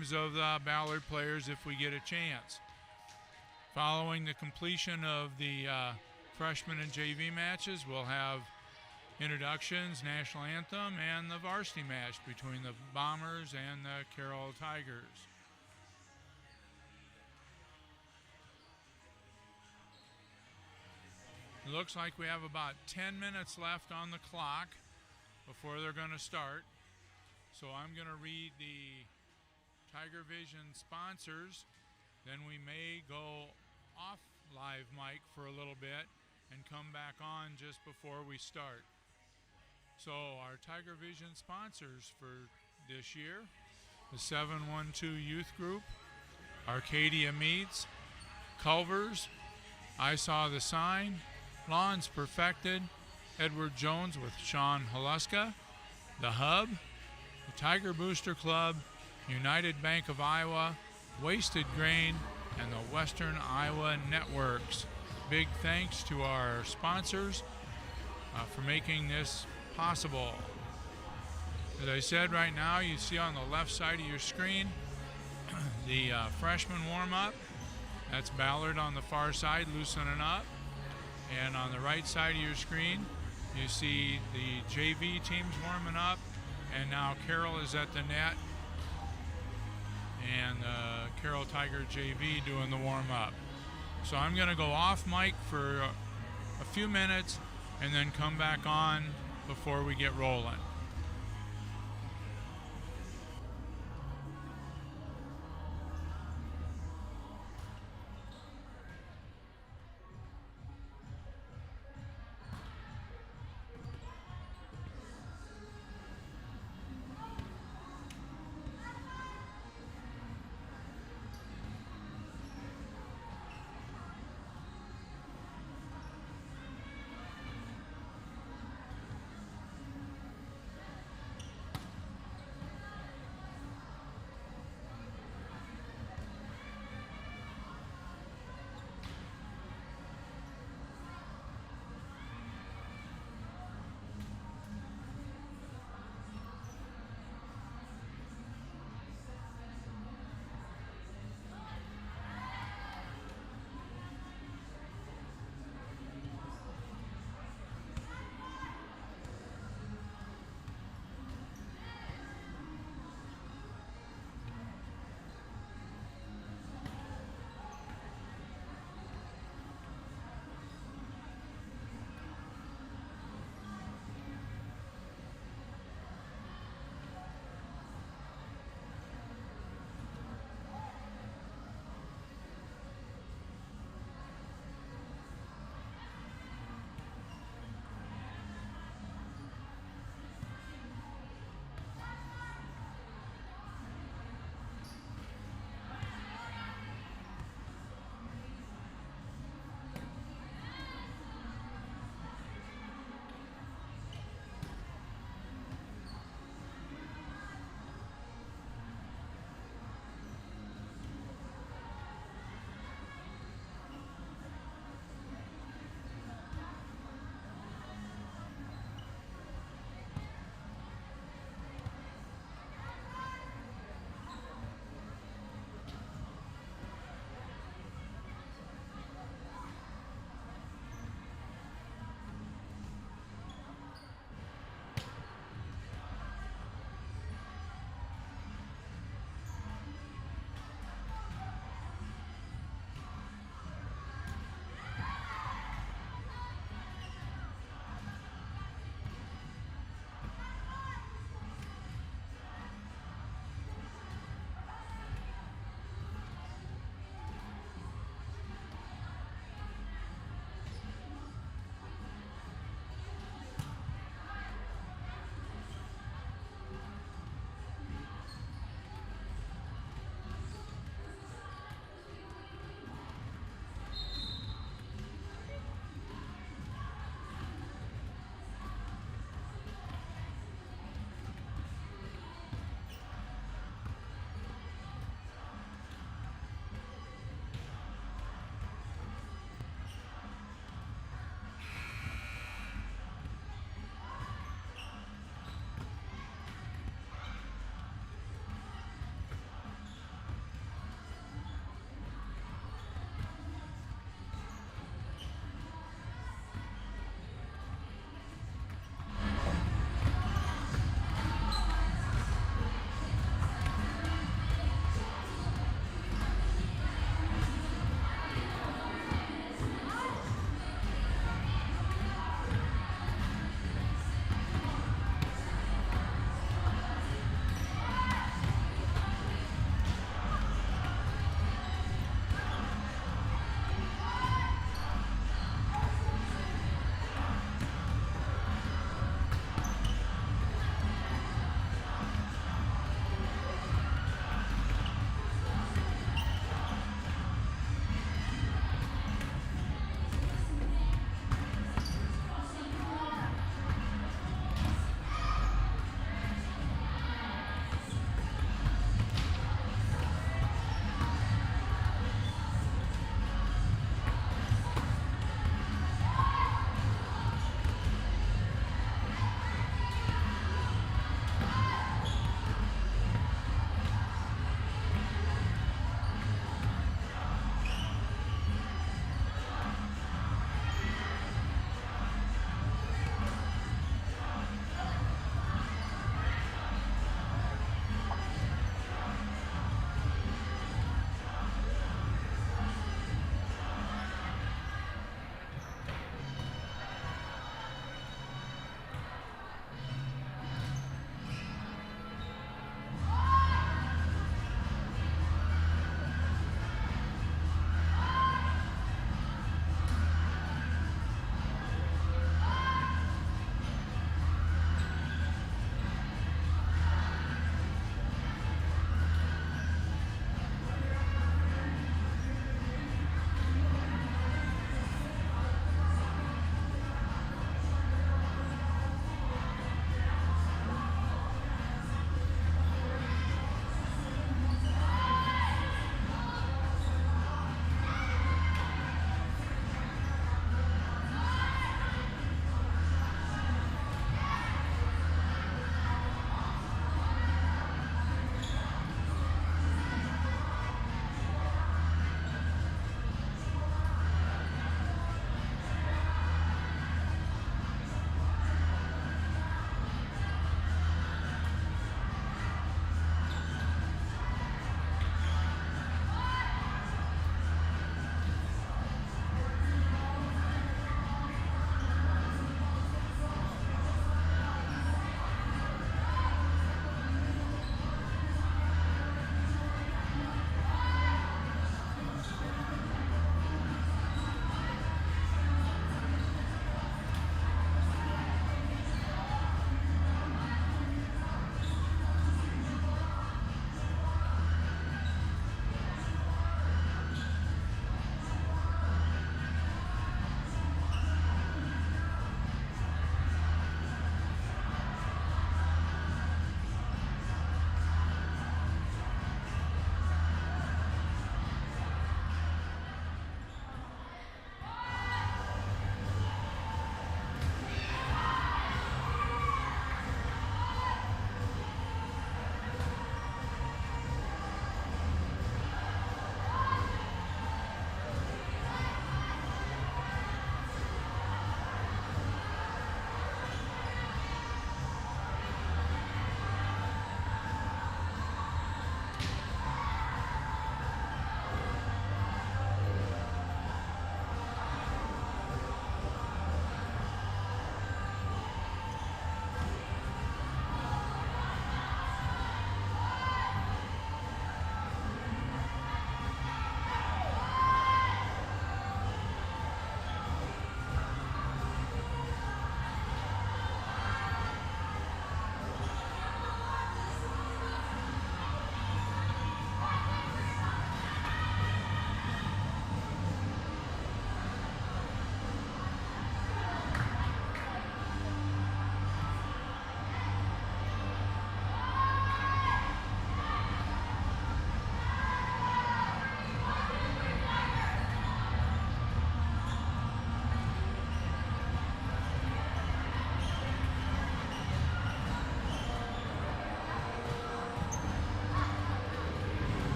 names of the Ballard players if we get a chance. Following the completion of the freshman and JV matches, we'll have introductions, national anthem, and the varsity match between the Bombers and the Carroll Tigers. It looks like we have about 10 minutes left on the clock before they're going to start. So I'm going to read the Tiger Vision sponsors. Then we may go off live mic for a little bit and come back on just before we start. So our Tiger Vision sponsors for this year: the 712 Youth Group, Arcadia Meats, Culver's, I Saw the Sign, Lawns Perfected, Edward Jones with Sean Haluska, The Hub, the Tiger Booster Club, United Bank of Iowa, Wasted Grain, and the Western Iowa Networks. Big thanks to our sponsors for making this possible. As I said, right now you see on the left side of your screen the freshman warm-up. That's Ballard on the far side loosening up. And on the right side of your screen you see the JV teams warming up, and now Carroll is at the net and Carroll Tiger JV doing the warm-up. So I'm going to go off mic for a few minutes and then come back on before we get rolling.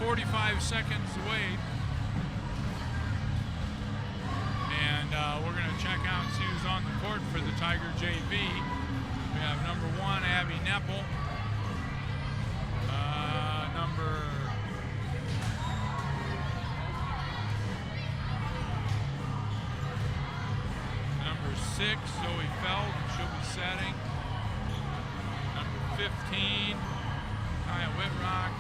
45 seconds to wait. And we're going to check out and see who's on the court for the Tiger JV. We have number 1, Abby Neppel. Number 6, Zoe Feld. She'll be setting. Number 15, Kaya Whitrock.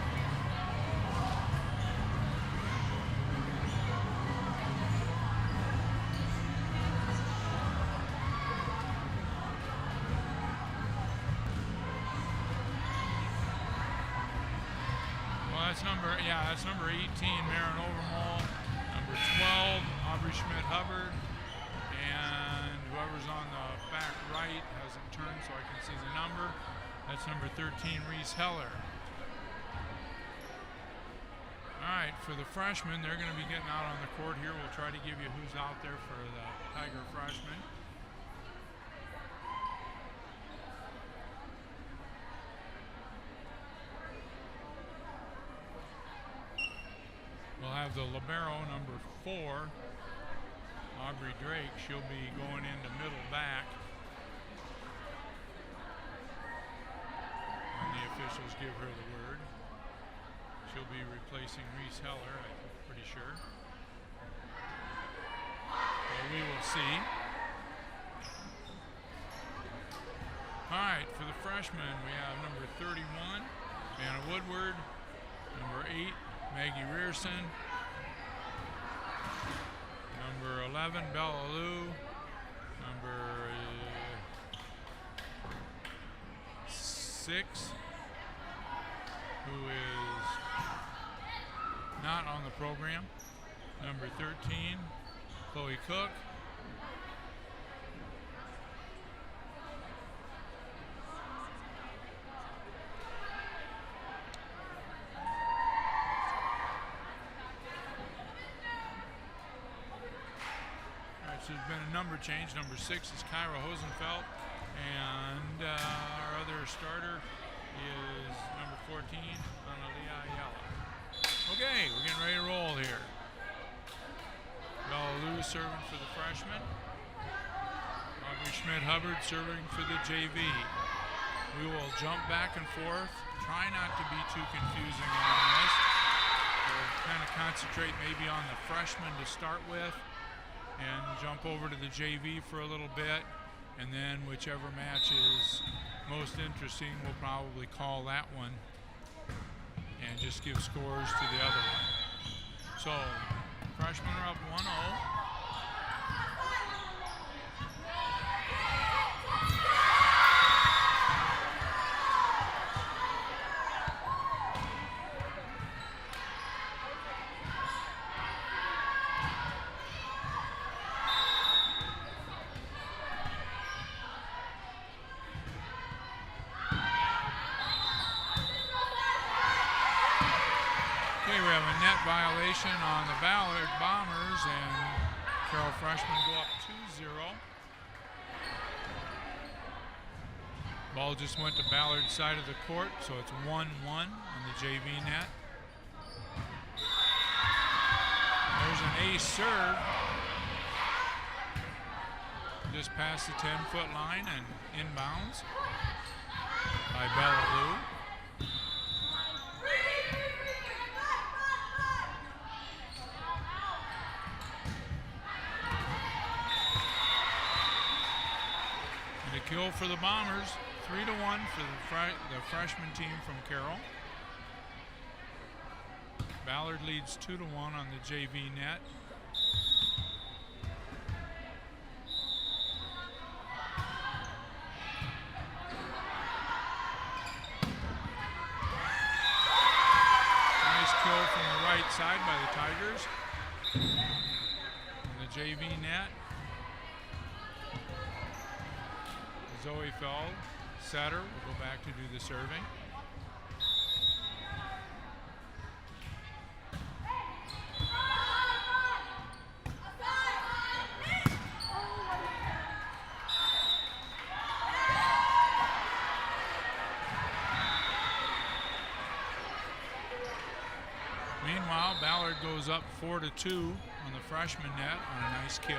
That's number 18, Maren Overmall. Number 12, Aubrey Schmidt-Hubbard. And whoever's on the back right hasn't turned so I can see the number. That's number 13, Reese Heller. All right, for the freshmen, they're going to be getting out on the court here. We'll try to give you who's out there for the Tiger freshmen. We'll have the libero, number 4, Aubrey Drake. She'll be going into middle back when the officials give her the word. She'll be replacing Reese Heller, I'm pretty sure. Well, we will see. All right, for the freshmen, we have number 31, Anna Woodward, number 8, Maggie Rearson, number 11, Bella Lou, number 6, who is not on the program, number 13, Chloe Cook, there's been a number change. Number 6 is Kyra Hosenfeld, and our other starter is number 14, Analia Ayala. Okay, we're getting ready to roll here. Bella Lou serving for the freshman. Aubrey Schmidt-Hubbard serving for the JV. We will jump back and forth. Try not to be too confusing on this. We'll kind of concentrate maybe on the freshmen to start with, and jump over to the JV for a little bit, and then whichever match is most interesting, we'll probably call that one and just give scores to the other one. So, freshmen are up 1-0. Violation on the Ballard Bombers, and Carroll freshmen go up 2-0. Ball just went to Ballard's side of the court, so it's 1-1 on the JV net. There's an ace serve just past the 10-foot line and inbounds by Bella Lou. Kill for the Bombers, 3-1 for the freshman team from Carroll. Ballard leads 2-1 on the JV net. Nice kill from the right side by the Tigers. On the JV net. Zoe Feld, setter, will go back to do the serving. Meanwhile, Ballard goes up 4-2 on the freshman net on a nice kill.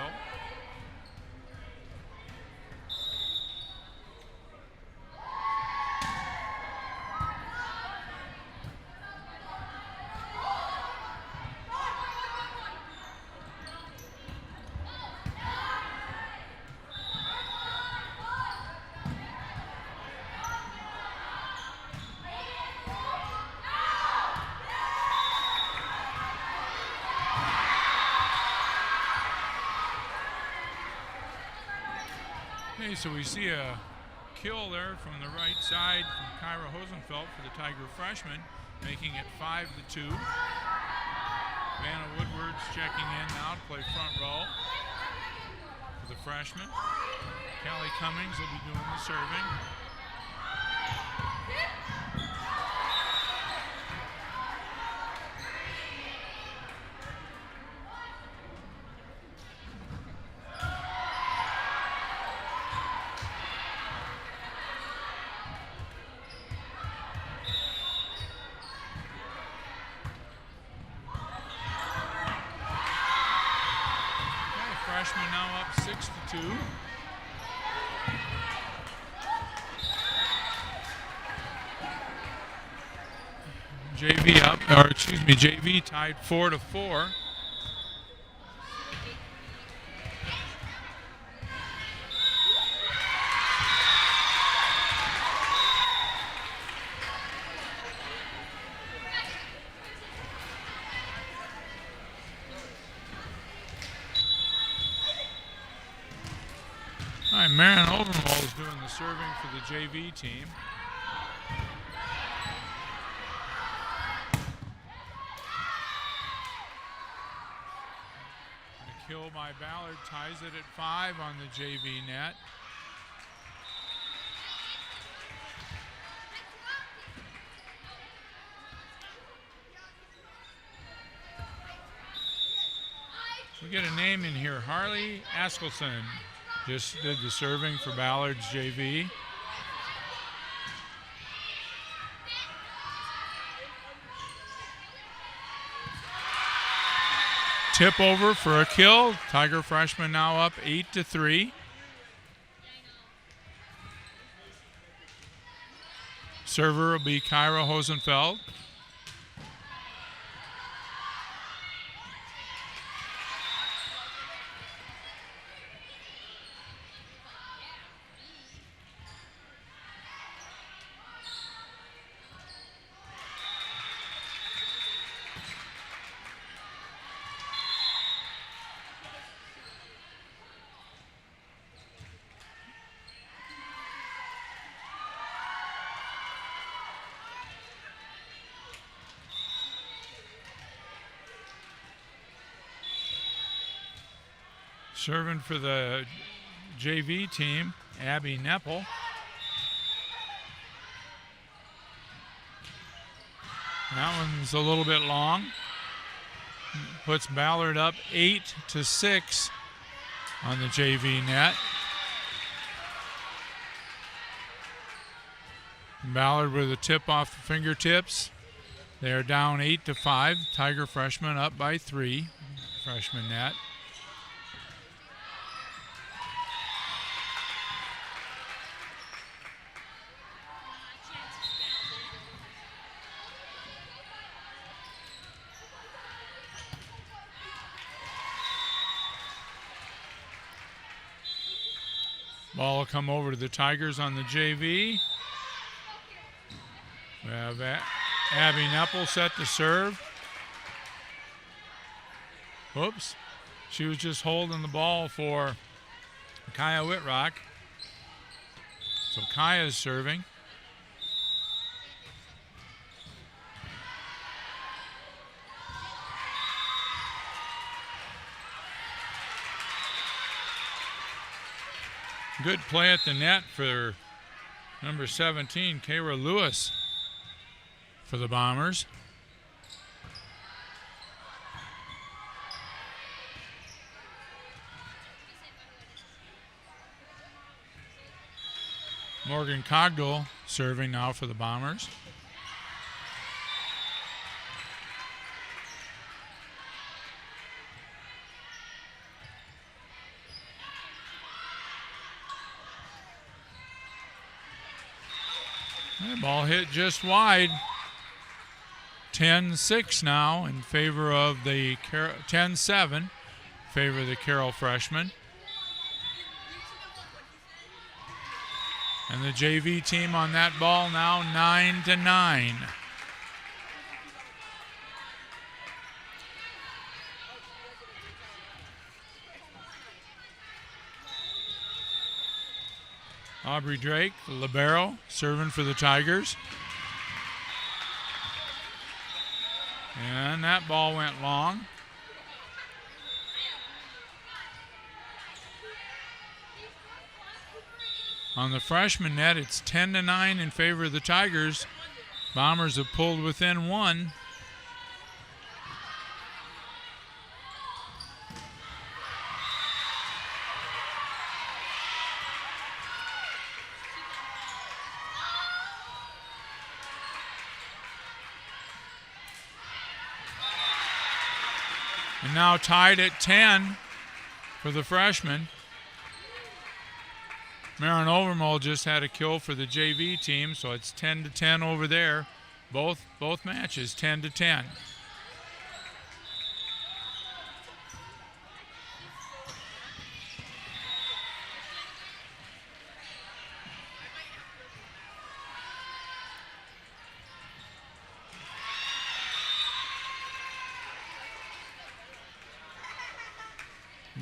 Okay, so we see a kill there from the right side from Kyra Hosenfeld for the Tiger freshman, making it 5-2. Vanna Woodward's checking in now to play front row for the freshman. Callie Cummings will be doing the serving. Freshman now up 6-2. JV up, or excuse me, JV tied 4-4. All right, Marion Overmall is doing the serving for the JV team. A kill by Ballard ties it at 5 on the JV net. We get a name in here, Harley Askelson. Just did the serving for Ballard's JV. Tip over for a kill. Tiger freshman now up 8-3. Server will be Kyra Hosenfeld. Serving for the JV team, Abby Neppel. That one's a little bit long. Puts Ballard up 8-6 on the JV net. Ballard with a tip off the fingertips. They are down 8-5. Tiger freshman up by 3. Freshman net. Ball will come over to the Tigers on the JV. We have Abby Neppel set to serve. Whoops. She was just holding the ball for Kaya Whitrock. So Kaya's serving. Good play at the net for number 17, Kayra Lewis, for the Bombers. Morgan Cogdell serving now for the Bombers. Ball hit just wide. 10-6 now in favor of the 10-7 in favor of the Carroll freshman. And the JV team on that ball now 9-9. Aubrey Drake, the libero, serving for the Tigers. And that ball went long. On the freshman net, it's 10-9 in favor of the Tigers. Bombers have pulled within one. And now tied at 10 for the freshman. Marin Overmole just had a kill for the JV team, so it's 10-10 over there. Both matches 10-10.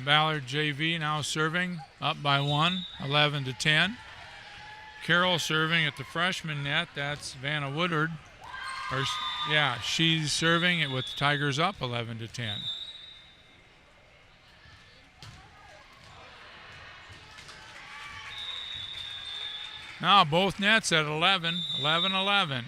Ballard JV now serving up by 1, 11-10. Carroll serving at the freshman net. That's Vanna Woodard. She's serving it with the Tigers up 11-10. Now both nets at 11-11.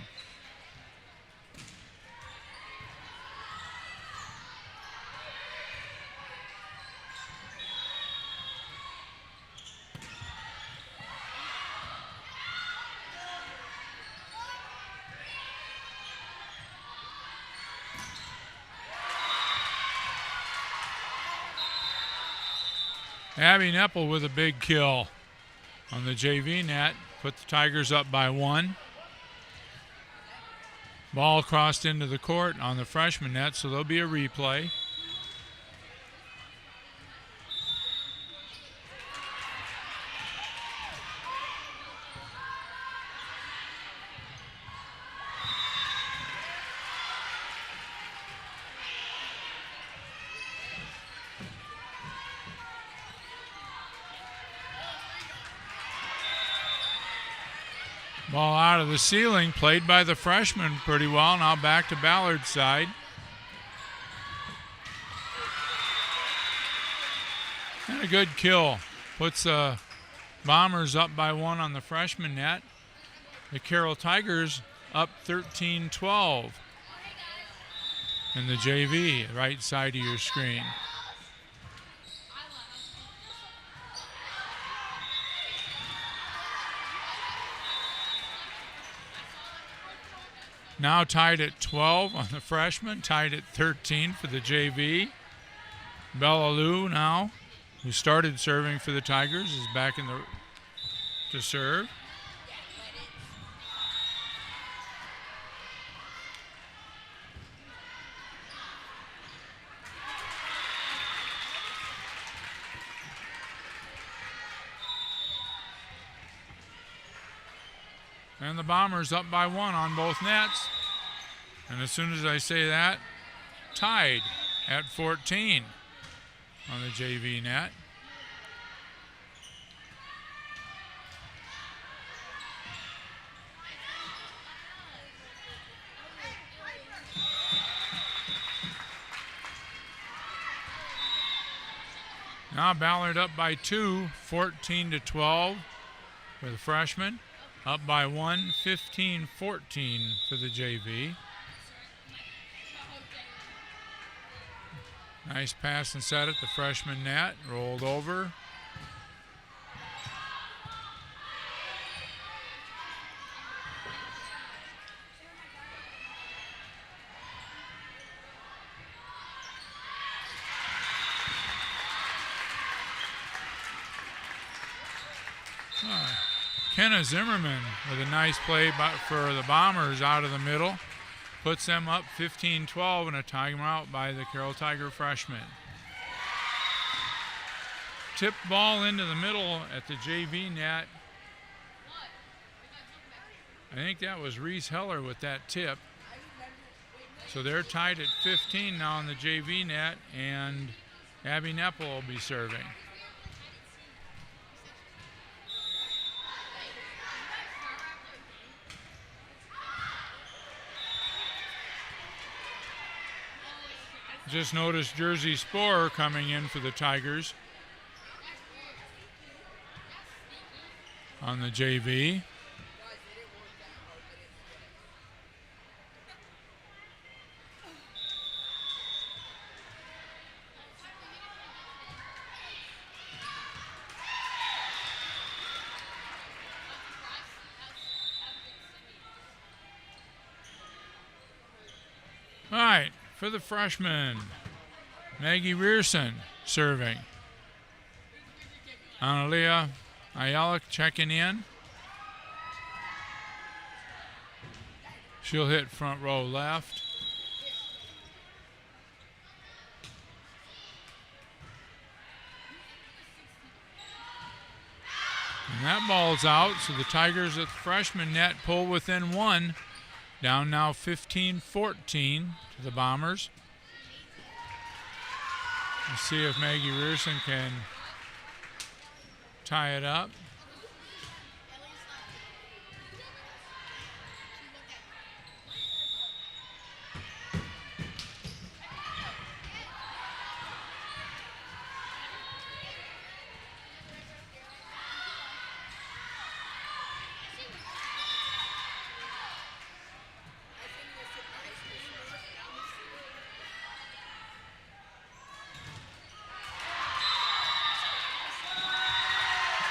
Abby Nepple with a big kill on the JV net, put the Tigers up by 1. Ball crossed into the court on the freshman net, so there'll be a replay. Ball out of the ceiling, played by the freshman pretty well. Now back to Ballard's side. And a good kill. Puts the Bombers up by 1 on the freshman net. The Carroll Tigers up 13-12 in the JV, right side of your screen. Now tied at 12 on the freshman, tied at 13 for the JV. Bella Lou now, who started serving for the Tigers, is back to serve. And the Bombers up by 1 on both nets. And as soon as I say that, tied at 14 on the JV net. Now Ballard up by 2, 14-12 for the freshman. Up by 1, 15-14 for the JV. Nice pass and set at the freshman net. Rolled over. McKenna Zimmerman with a nice play for the Bombers out of the middle. Puts them up 15-12 and a timeout by the Carroll Tiger freshman. Tip ball into the middle at the JV net. I think that was Reese Heller with that tip. So they're tied at 15 now in the JV net, and Abby Neppel will be serving. Just noticed Jersey Sporer coming in for the Tigers on the JV. All right, for the freshman, Maggie Rearson serving. Analia Ayala checking in. She'll hit front row left. And that ball's out, so the Tigers at the freshman net pull within one. Down now 15-14 to the Bombers. Let's see if Maggie Rearson can tie it up.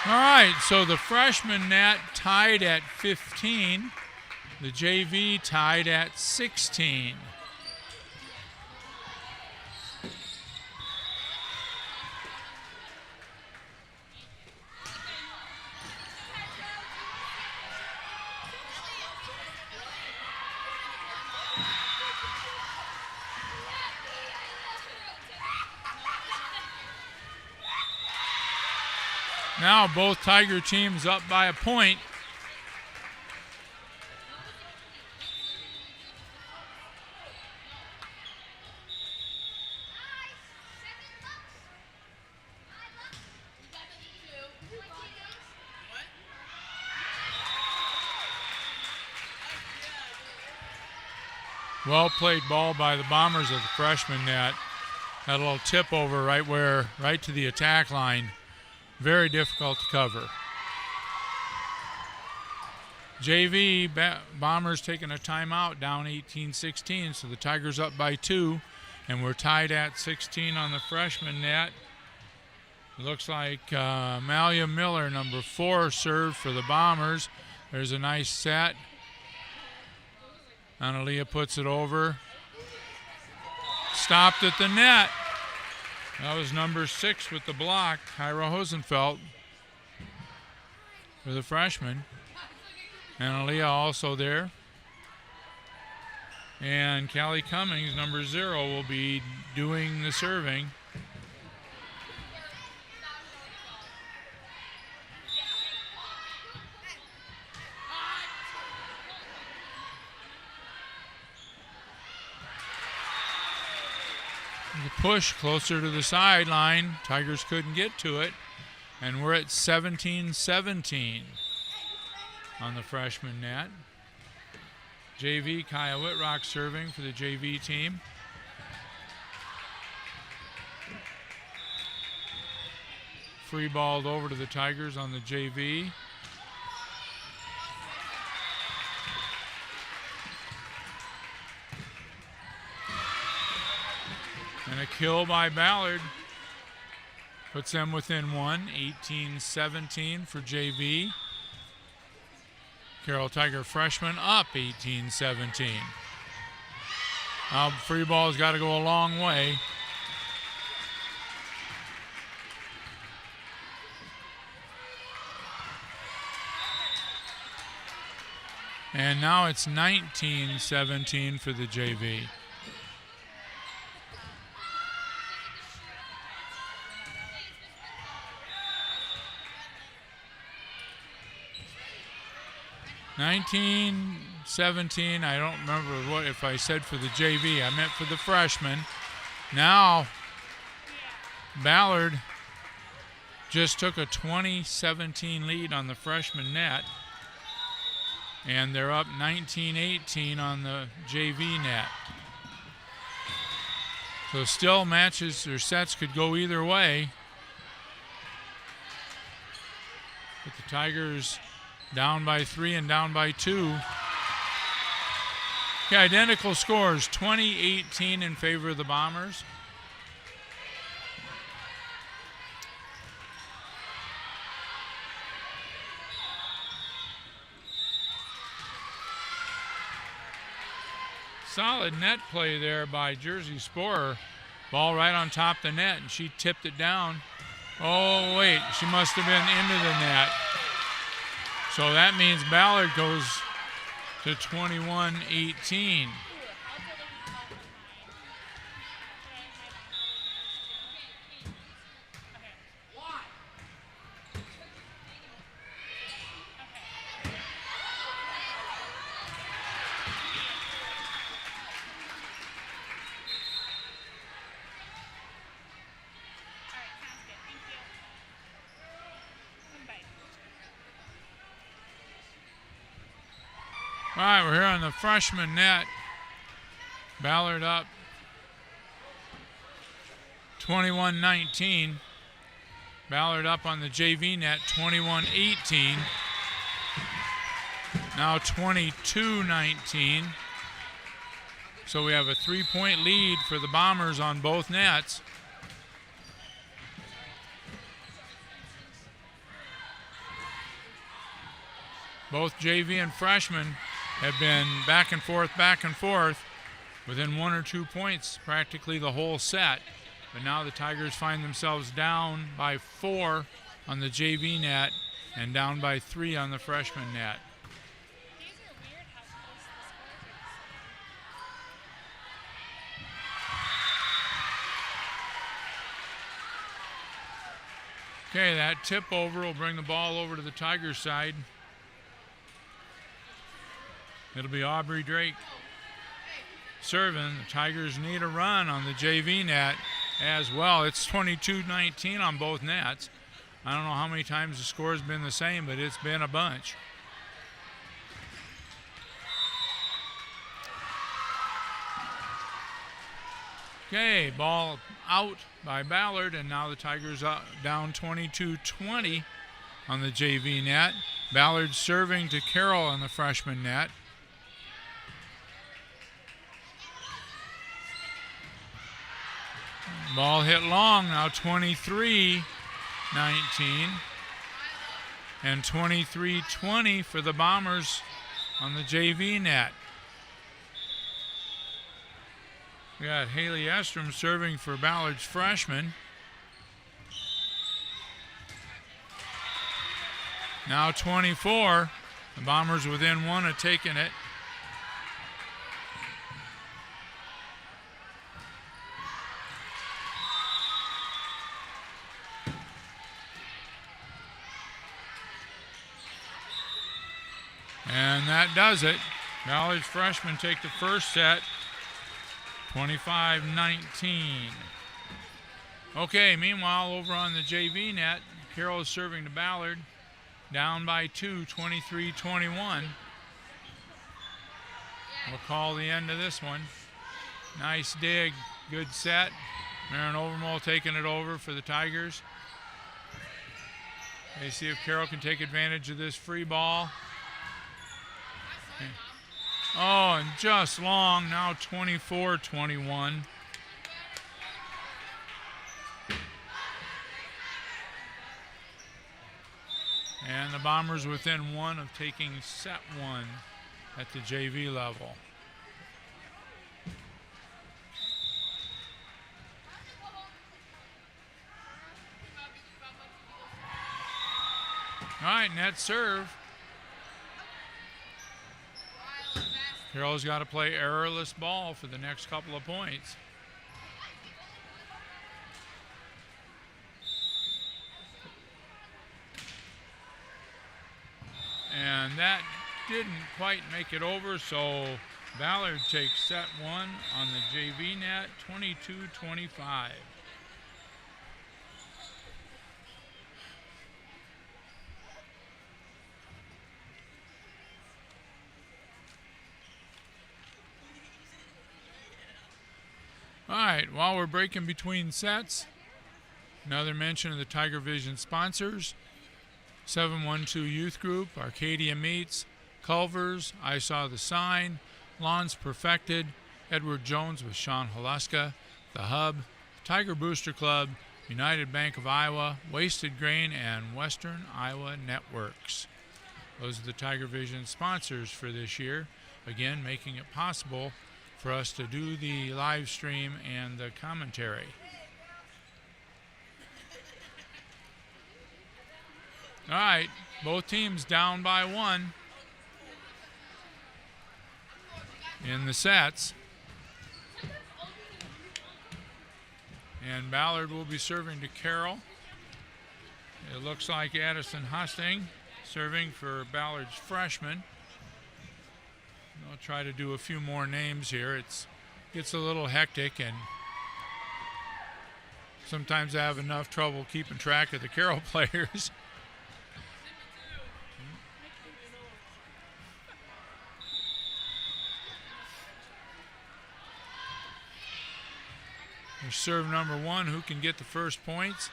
All right, so the freshman net tied at 15. The JV tied at 16. Now both Tiger teams up by a point. Well played ball by the Bombers at the freshman net. Had a little tip over right to the attack line. Very difficult to cover. JV Bombers taking a timeout, down 18-16, so the Tigers up by 2, and we're tied at 16 on the freshman net. It looks like Malia Miller, number 4, served for the Bombers. There's a nice set. Analia puts it over. Stopped at the net. That was number 6 with the block, Kyra Hosenfeld, for the freshman. Analia also there. And Callie Cummings, number 0, will be doing the serving. The push closer to the sideline. Tigers couldn't get to it. And we're at 17-17 on the freshman net. JV, Kaya Whitrock serving for the JV team. Free balled over to the Tigers on the JV. And a kill by Ballard puts them within 1, 18-17 for JV. Carroll Tiger freshman up 18-17. Now free ball's got to go a long way. And now it's 19-17 for the JV. (19-17). I don't remember what if I said for the JV. I meant for the freshmen. Now, Ballard just took a 20-17 lead on the freshman net, and they're up 19-18 on the JV net. So still matches or sets could go either way. But the Tigers down by 3 and down by 2. Okay, identical scores, 20-18 in favor of the Bombers. Solid net play there by Jersey Sporer. Ball right on top of the net, and she tipped it down. Oh, wait, she must have been into the net. So that means Ballard goes to 21-18. All right, we're here on the freshman net. Ballard up 21-19. Ballard up on the JV net 21-18. Now 22-19. So we have a 3-point lead for the Bombers on both nets. Both JV and freshmen have been back and forth, within 1 or 2 points practically the whole set. But now the Tigers find themselves down by 4 on the JV net and down by 3 on the freshman net. Okay, that tip over will bring the ball over to the Tigers side. It'll be Aubrey Drake serving. The Tigers need a run on the JV net as well. It's 22-19 on both nets. I don't know how many times the score's been the same, but it's been a bunch. Okay, ball out by Ballard, and now the Tigers down 22-20 on the JV net. Ballard serving to Carroll on the freshman net. Ball hit long, now 23-19 and 23-20 for the Bombers on the JV net. We got Haley Estrom serving for Ballard's freshman. Now 24. The Bombers within 1 of taking it. And that does it. Ballard's freshmen take the first set, 25-19. Okay, meanwhile, over on the JV net, Carroll is serving to Ballard, down by 2, 23-21. We'll call the end of this one. Nice dig, good set. Marin Overmole taking it over for the Tigers. They see if Carroll can take advantage of this free ball. Oh, and just long, now 24-21. And the Bombers within 1 of taking set 1 at the JV level. All right, net serve. Carroll's got to play errorless ball for the next couple of points. And that didn't quite make it over, so Ballard takes set one on the JV net, 22-25. All right, while we're breaking between sets, another mention of the Tiger Vision sponsors: 712 Youth Group, Arcadia Meats, Culver's, I Saw the Sign, Lawns Perfected, Edward Jones with Sean Halaska, The Hub, Tiger Booster Club, United Bank of Iowa, Wasted Grain, and Western Iowa Networks. Those are the Tiger Vision sponsors for this year, again making it possible for us to do the live stream and the commentary. All right, both teams down by one in the sets. And Ballard will be serving to Carroll. It looks like Addison Hosting serving for Ballard's freshman. I'll try to do a few more names here. It gets a little hectic, and sometimes I have enough trouble keeping track of the Carroll players. There's serve number one. Who can get the first points?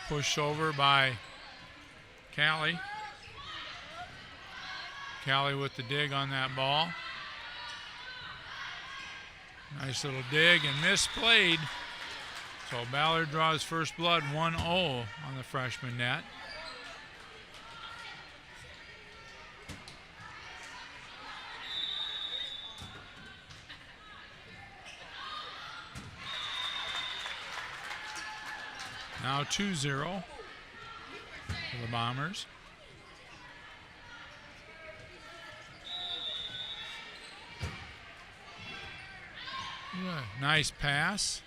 Pushed over by Callie. Callie with the dig on that ball. Nice little dig and misplayed. So Ballard draws first blood, 1-0 on the freshman net. Now 2-0 for the Bombers. Nice pass.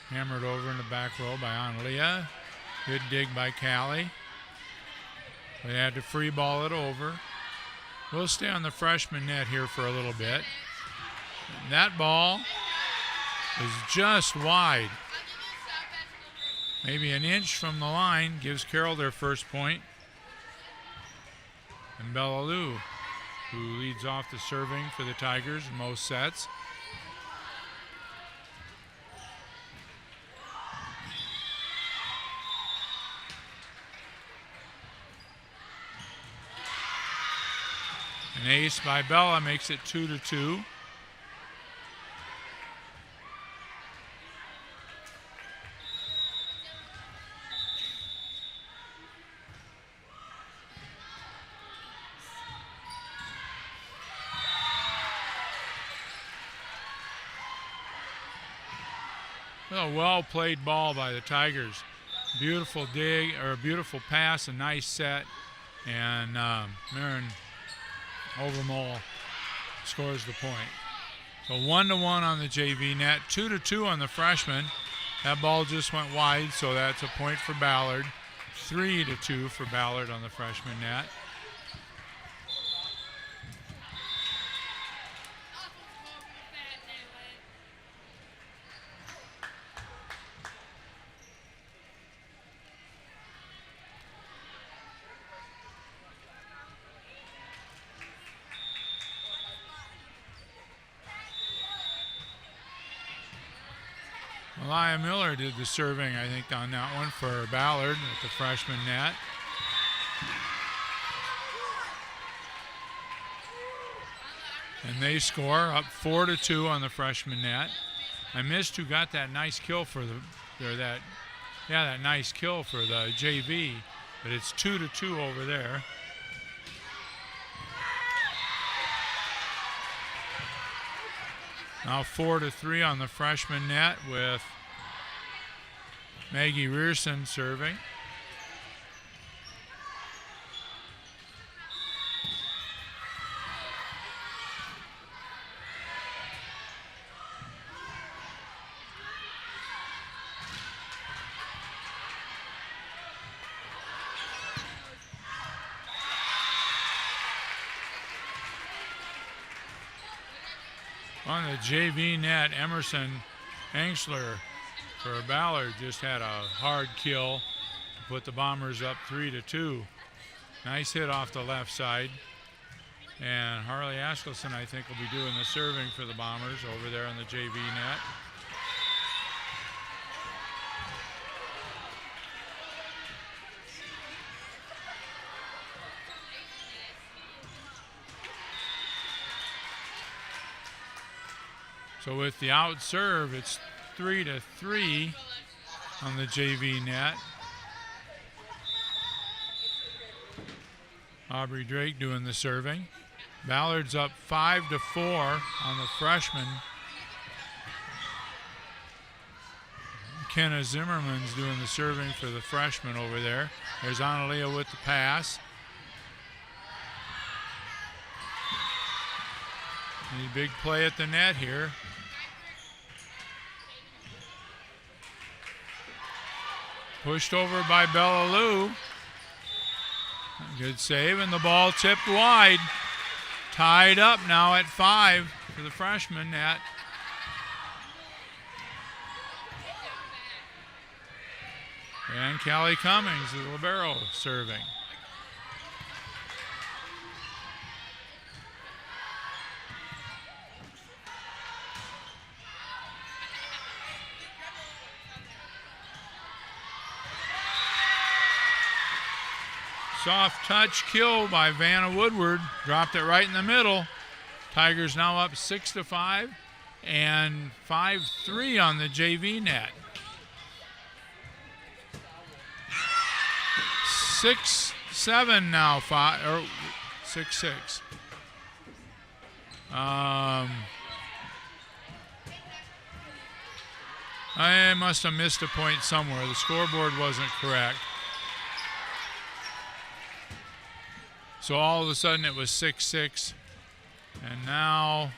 Hammered over in the back row by Analia. Good dig by Callie. They had to free ball it over. We'll stay on the freshman net here for a little bit. And that ball is just wide. Maybe an inch from the line. Gives Carroll their first point. And Bella Lou, who leads off the serving for the Tigers in most sets. An ace by Bella makes it 2-2. A well-played ball by the Tigers. Beautiful dig, or a beautiful pass, a nice set, and Marin Overmole scores the point. So 1-1 on the JV net, 2-2 on the freshman. That ball just went wide, so that's a point for Ballard. 3-2 for Ballard on the freshman net. Elia Miller did the serving, I think, on that one for Ballard at the freshman net. And they score up 4-2 on the freshman net. I missed who got that nice kill for that nice kill for the JV, but it's 2-2 over there. Now 4-3 on the freshman net with Maggie Rearson serving. On the JV net, Emerson Engstler for Ballard just had a hard kill to put the Bombers up 3-2. Nice hit off the left side. And Harley Askelson, I think, will be doing the serving for the Bombers over there on the JV net. So with the out serve, it's 3-3 on the JV net. Aubrey Drake doing the serving. Ballard's up 5-4 on the freshman. Kenna Zimmerman's doing the serving for the freshman over there. There's Analia with the pass. Any big play at the net here. Pushed over by Bella Lou. Good save, and the ball tipped wide. Tied up now at 5 for the freshman net. And Callie Cummings, the libero, serving. Soft touch kill by Vanna Woodward. Dropped it right in the middle. Tigers now up 6-5 and 5-3 on the JV net. 6-7 now, 6-6. I must have missed a point somewhere. The scoreboard wasn't correct. So all of a sudden it was 6-6, and now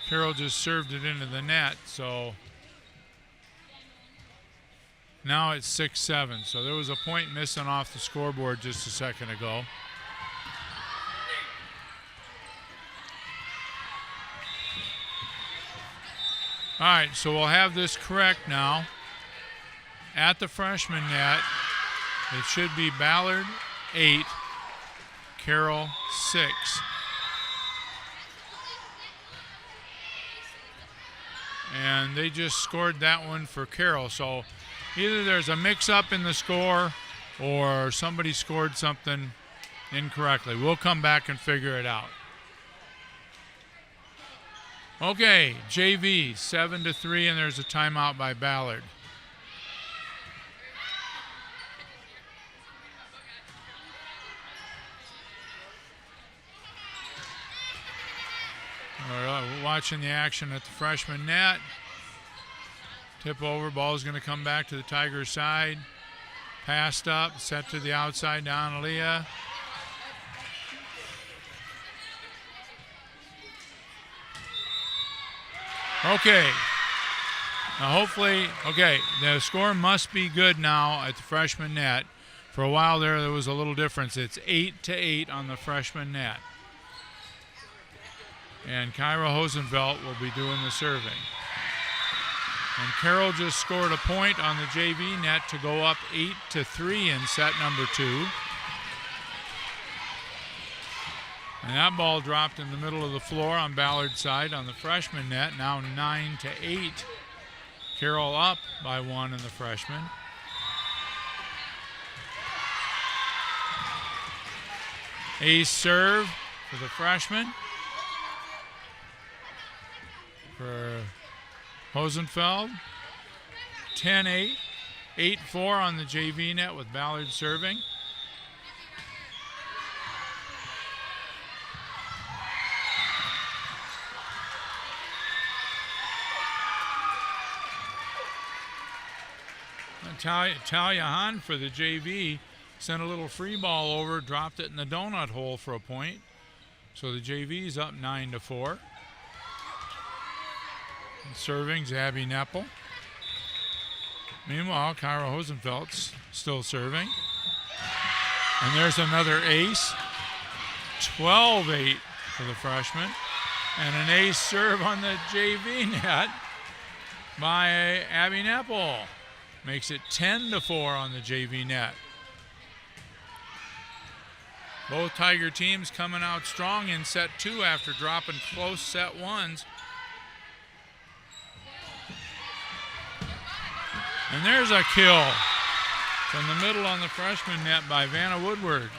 Carroll just served it into the net, so now it's 6-7. So there was a point missing off the scoreboard just a second ago. All right, so we'll have this correct now. At the freshman net, it should be Ballard 8, Carroll 6. And they just scored that one for Carroll. So either there's a mix-up in the score or somebody scored something incorrectly. We'll come back and figure it out. Okay, JV 7-3, and there's a timeout by Ballard. We're watching the action at the freshman net. Tip over, ball is going to come back to the Tigers' side. Passed up, set to the outside to Analia. Okay. Now hopefully, okay, the score must be good now at the freshman net. For a while there was a little difference. It's 8-8 on the freshman net. And Kyra Hosenfeld will be doing the serving. And Carroll just scored a point on the JV net to go up 8-3 in set number 2. And that ball dropped in the middle of the floor on Ballard's side on the freshman net. Now 9-8. Carroll up by 1 in the freshman. Ace serve for the freshman. For Hosenfeld. 10-8. 8-4 on the JV net with Ballard serving. Talia Hahn for the JV sent a little free ball over, dropped it in the donut hole for a point. So the JV's up 9-4. And serving's Abby Neppel. Meanwhile, Kyra Hosenfeld's still serving. And there's another ace. 12-8 for the freshman. And an ace serve on the JV net by Abby Nepple. Makes it 10-4 on the JV net. Both Tiger teams coming out strong in set 2 after dropping close set 1s. And there's a kill from the middle on the freshman net by Vanna Woodward.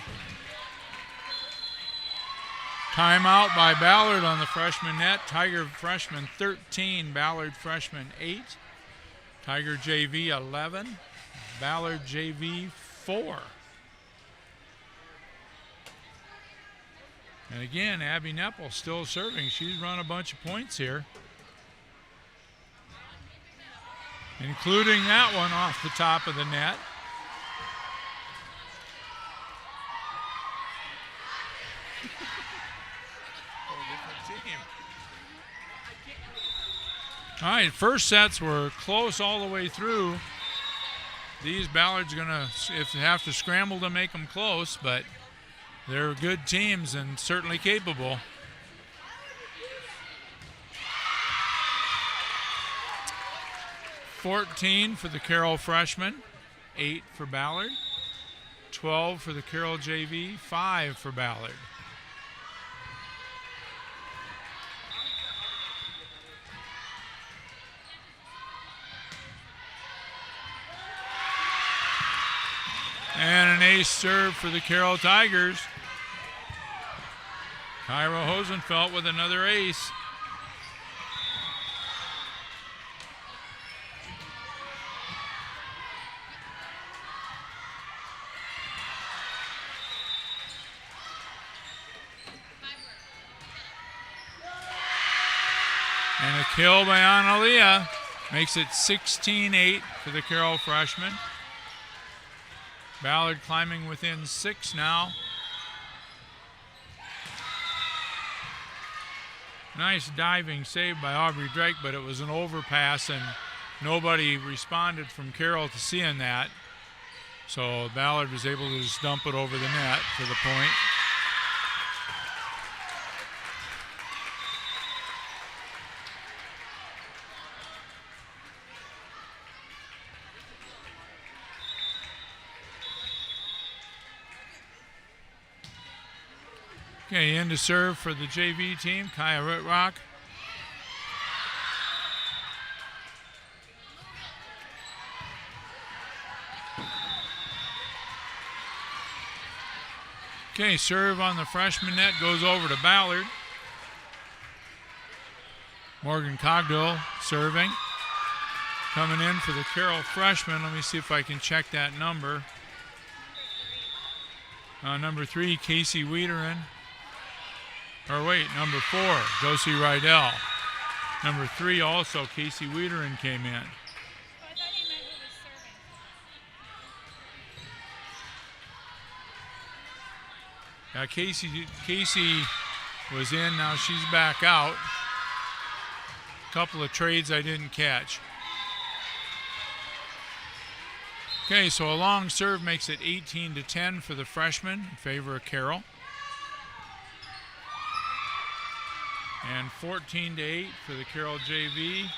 Timeout by Ballard on the freshman net. Tiger freshman 13, Ballard freshman 8. Tiger JV 11, Ballard JV 4. And again, Abby Nepple still serving. She's run a bunch of points here, including that one off the top of the net. All right, first sets were close all the way through. These Ballards gonna have to scramble to make them close, but they're good teams and certainly capable. $14 for the Carroll freshmen, 8 for Ballard, 12 for the Carroll JV, 5 for Ballard. And an ace serve for the Carroll Tigers. Kyra Hosenfeld with another ace. And a kill by Analia makes it 16-8 for the Carroll freshman. Ballard climbing within 6 now. Nice diving save by Aubrey Drake, but it was an overpass and nobody responded from Carroll to seeing that. So Ballard was able to just dump it over the net for the point. Okay, in to serve for the JV team, Kaya Ritrock. Okay, serve on the freshman net goes over to Ballard. Morgan Cogdill serving. Coming in for the Carroll freshman. Let me see if I can check that number. Number 3, Casey Wiederin. Or wait, number 4, Josie Rydell. Number 3 also, Casey Wiederin came in. Oh, I thought you meant who was serving. Casey was in, now she's back out. A couple of trades I didn't catch. Okay, so a long serve makes it 18-10 for the freshman in favor of Carroll. And 14-8 for the Carroll JV,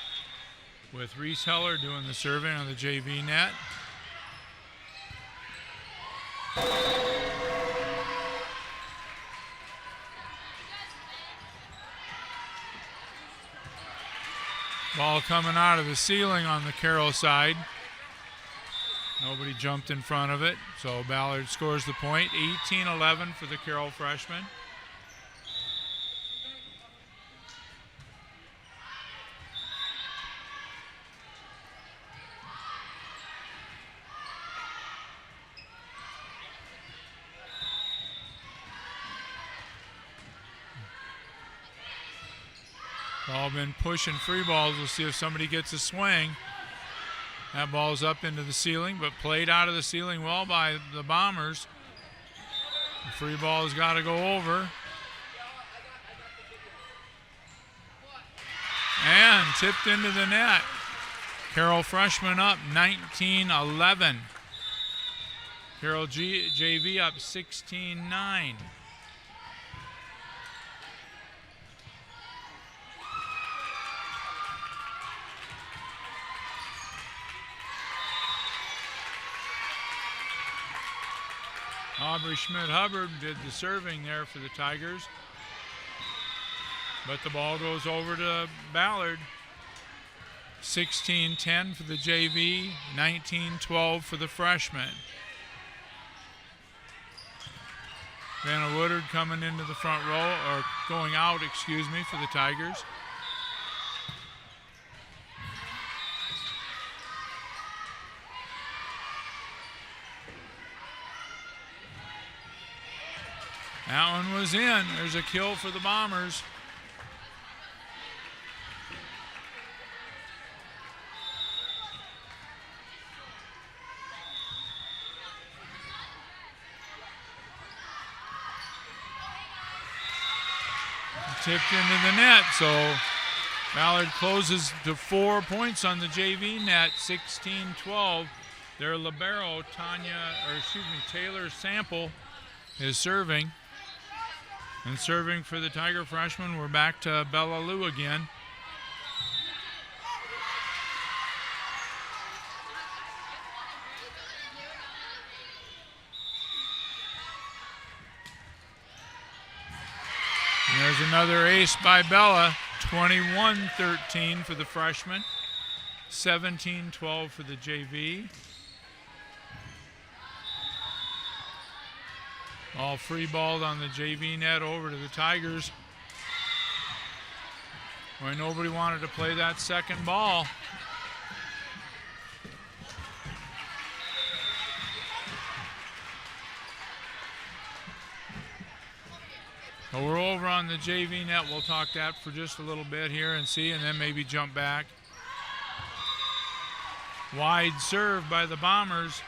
with Reese Heller doing the serving on the JV net. Ball coming out of the ceiling on the Carroll side. Nobody jumped in front of it, so Ballard scores the point. 18-11 for the Carroll freshman. All been pushing free balls. We'll see if somebody gets a swing. That ball's up into the ceiling, but played out of the ceiling well by the Bombers. The free ball's got to go over. And tipped into the net. Carroll freshman up 19-11. Carroll JV up 16-9. Aubrey Schmidt-Hubbard did the serving there for the Tigers. But the ball goes over to Ballard. 16-10 for the JV, 19-12 for the freshman. Vanna Woodard coming into the front row, or going out, excuse me, for the Tigers. That one was in. There's a kill for the Bombers. Tipped into the net, so Ballard closes to 4 points on the JV net, 16-12. Their libero, Taylor Sample is serving. And serving for the Tiger freshman, we're back to Bella Lou again. And there's another ace by Bella, 21-13 for the freshman, 17-12 for the JV. All free balled on the JV net over to the Tigers. Where nobody wanted to play that second ball. So we're over on the JV net. We'll talk that for just a little bit here and see, and then maybe jump back. Wide serve by the Bombers.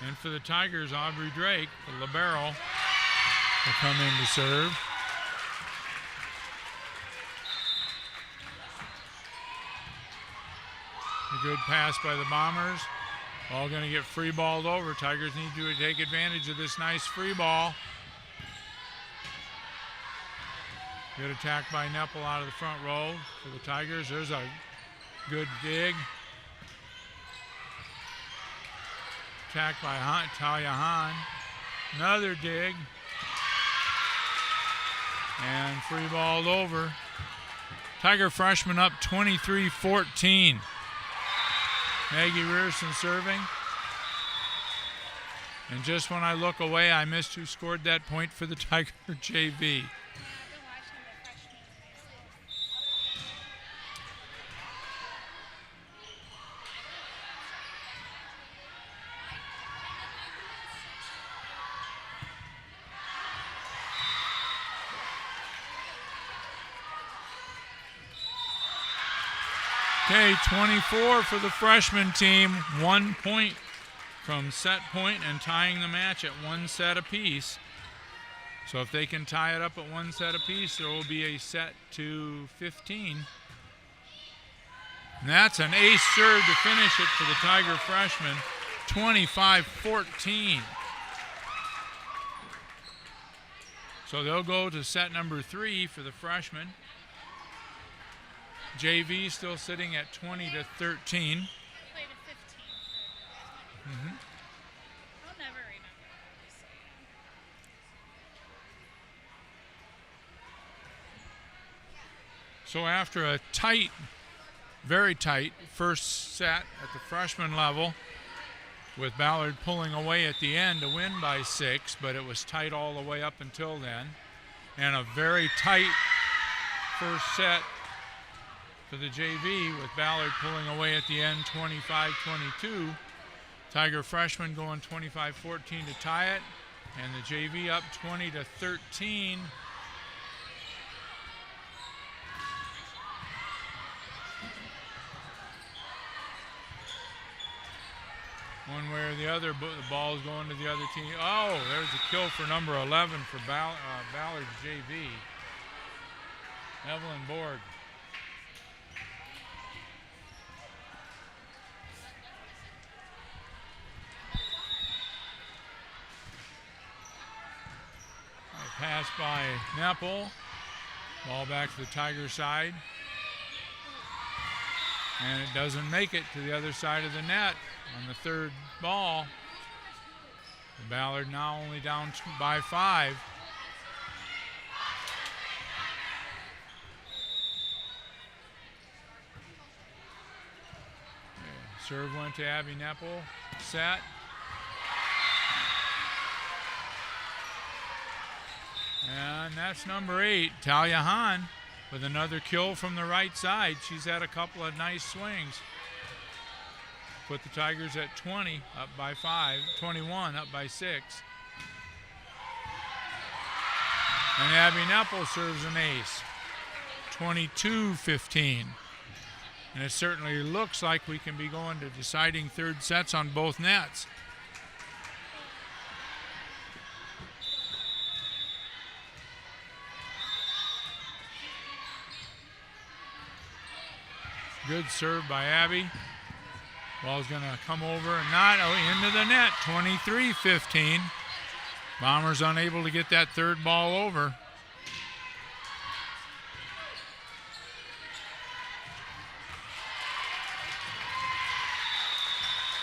And for the Tigers, Aubrey Drake, the libero, will come in to serve. A good pass by the Bombers. All going to get free balled over. Tigers need to take advantage of this nice free ball. Good attack by Neppel out of the front row for the Tigers. There's a good dig. Attack by Talia Hahn. Another dig. And free balled over. Tiger freshman up 23-14. Maggie Rearson serving. And just when I look away, I missed who scored that point for the Tiger JV. Okay, 24 for the freshman team, 1 point from set point and tying the match at 1 set apiece. So if they can tie it up at 1 set apiece, there will be a set to 15. And that's an ace serve to finish it for the Tiger freshman, 25-14. So they'll go to set number 3 for the freshman. JV still sitting at 20-13. Played a 15. Mm-hmm. I'll never remember. So after a tight, very tight first set at the freshman level, with Ballard pulling away at the end to win by 6, but it was tight all the way up until then, and a very tight first set for the JV with Ballard pulling away at the end 25-22. Tiger freshman going 25-14 to tie it, and the JV up 20-13. One way or the other, the ball's going to the other team. Oh, there's a kill for number 11 for Ballard's JV. Evelyn Borg. Pass by Nepple. Ball back to the Tiger side. And it doesn't make it to the other side of the net on the third ball. The Ballard now only down by 5. Serve went to Abby Nepple. Set. And that's number 8, Talia Hahn, with another kill from the right side. She's had a couple of nice swings. Put the Tigers at 20, up by 5. 21, up by 6. And Abby Nepple serves an ace. 22-15. And it certainly looks like we can be going to deciding third sets on both nets. Good serve by Abby. Ball's going to come over and not into the net. 23-15. Bombers unable to get that third ball over.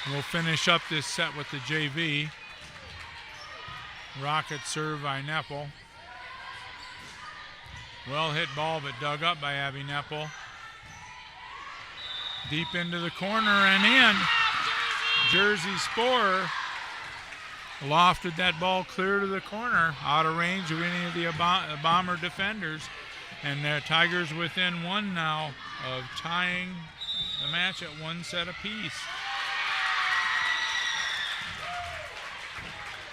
We'll finish up this set with the JV. Rocket serve by Nepple. Well hit ball, but dug up by Abby Nepple. Deep into the corner and in. Jersey Sporer lofted that ball clear to the corner, out of range of any of the Bomber defenders. And the Tigers within 1 now of tying the match at 1 set apiece.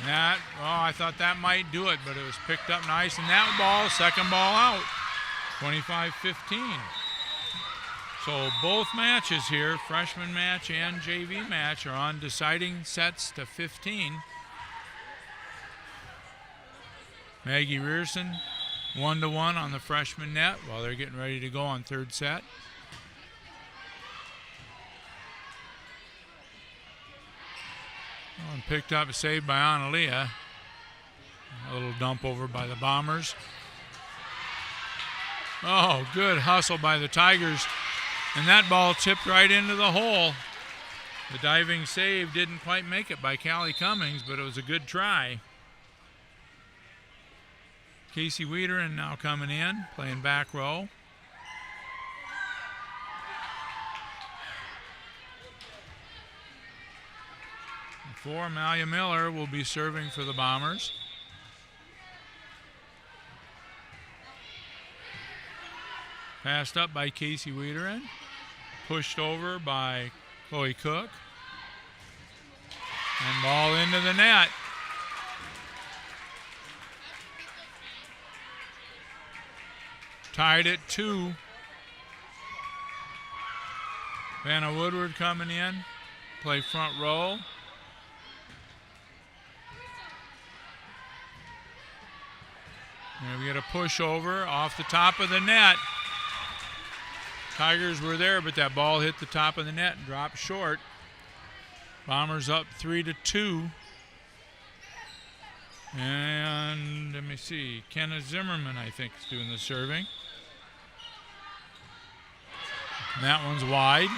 That, I thought that might do it, but it was picked up nice. And that ball, second ball out, 25-15. So both matches here, freshman match and JV match, are on deciding sets to 15. Maggie Rearson, 1-1 on the freshman net while they're getting ready to go on third set. And picked up, saved by Analia. A little dump over by the Bombers. Oh, good hustle by the Tigers. And that ball tipped right into the hole. The diving save didn't quite make it by Callie Cummings, but it was a good try. Casey Wiederin now coming in, playing back row. For Amalia Miller will be serving for the Bombers. Passed up by Casey Wiederin. Pushed over by Chloe Cook. And ball into the net. Tied at 2. Vanna Woodward coming in. Play front row. And we get a push over off the top of the net. Tigers were there, but that ball hit the top of the net and dropped short. Bombers up 3-2. And let me see, Kenneth Zimmerman, I think, is doing the serving. And that one's wide.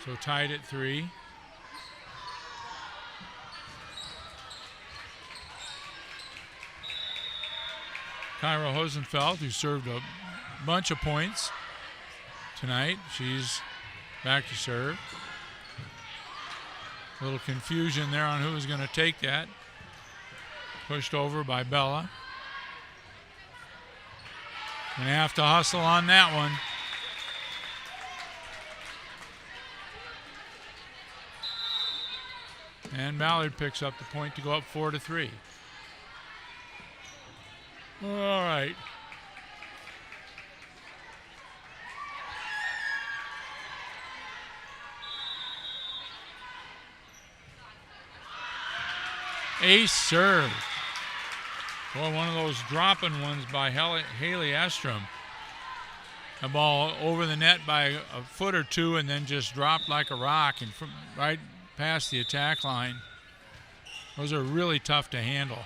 So tied at 3. Kyra Hosenfeld, who served a bunch of points tonight, she's back to serve. A little confusion there on who was going to take that. Pushed over by Bella. Gonna have to hustle on that one. And Ballard picks up the point to go up 4-3. All right. Ace serve. Boy, one of those dropping ones by Haley Estrom. The ball over the net by a foot or two and then just dropped like a rock and right past the attack line. Those are really tough to handle.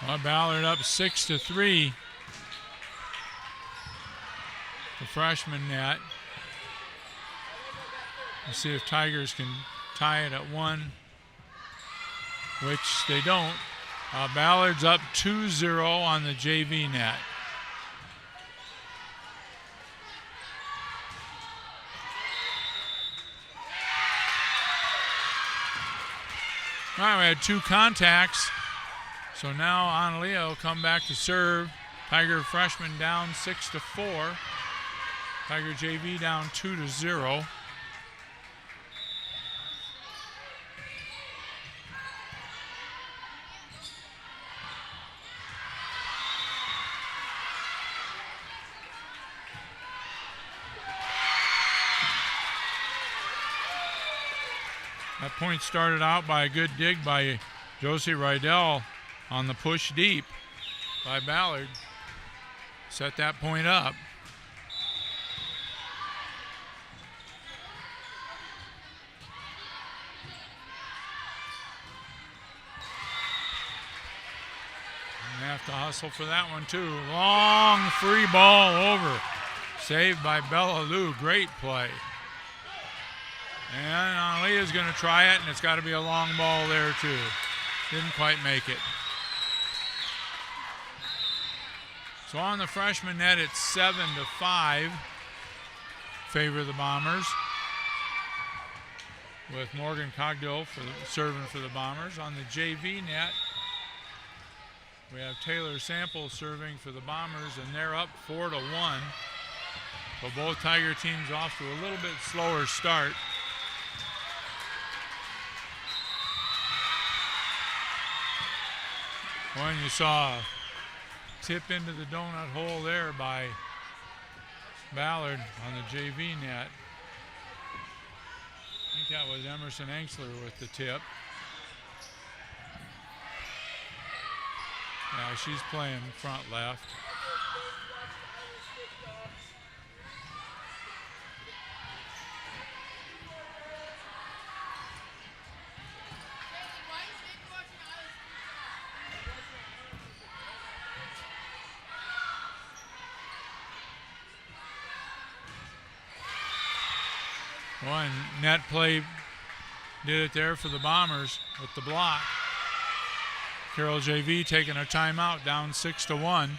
Well, Ballard up 6-3. The freshman net. We'll see if Tigers can tie it at 1, which they don't. Ballard's up 2-0 on the JV net. All right, we had 2 contacts. So now Analia will come back to serve. Tiger freshman down 6-4. Tiger JV down 2-0. That point started out by a good dig by Josie Rydell on the push deep by Ballard. Set that point up. And have to hustle for that one too. Long free ball over. Saved by Bella Lou. Great play. And Analia's going to try it, and it's got to be a long ball there too. Didn't quite make it. So on the freshman net, it's 7-5. Favor the Bombers. With Morgan Cogdill serving for the Bombers. On the JV net, we have Taylor Sample serving for the Bombers, and they're up 4-1. So both Tiger teams off to a little bit slower start. When you saw a tip into the donut hole there by Ballard on the JV net. I think that was Emerson Engsler with the tip. Yeah, she's playing front left. One net play did it there for the Bombers with the block. Carroll JV taking a timeout, down 6-1.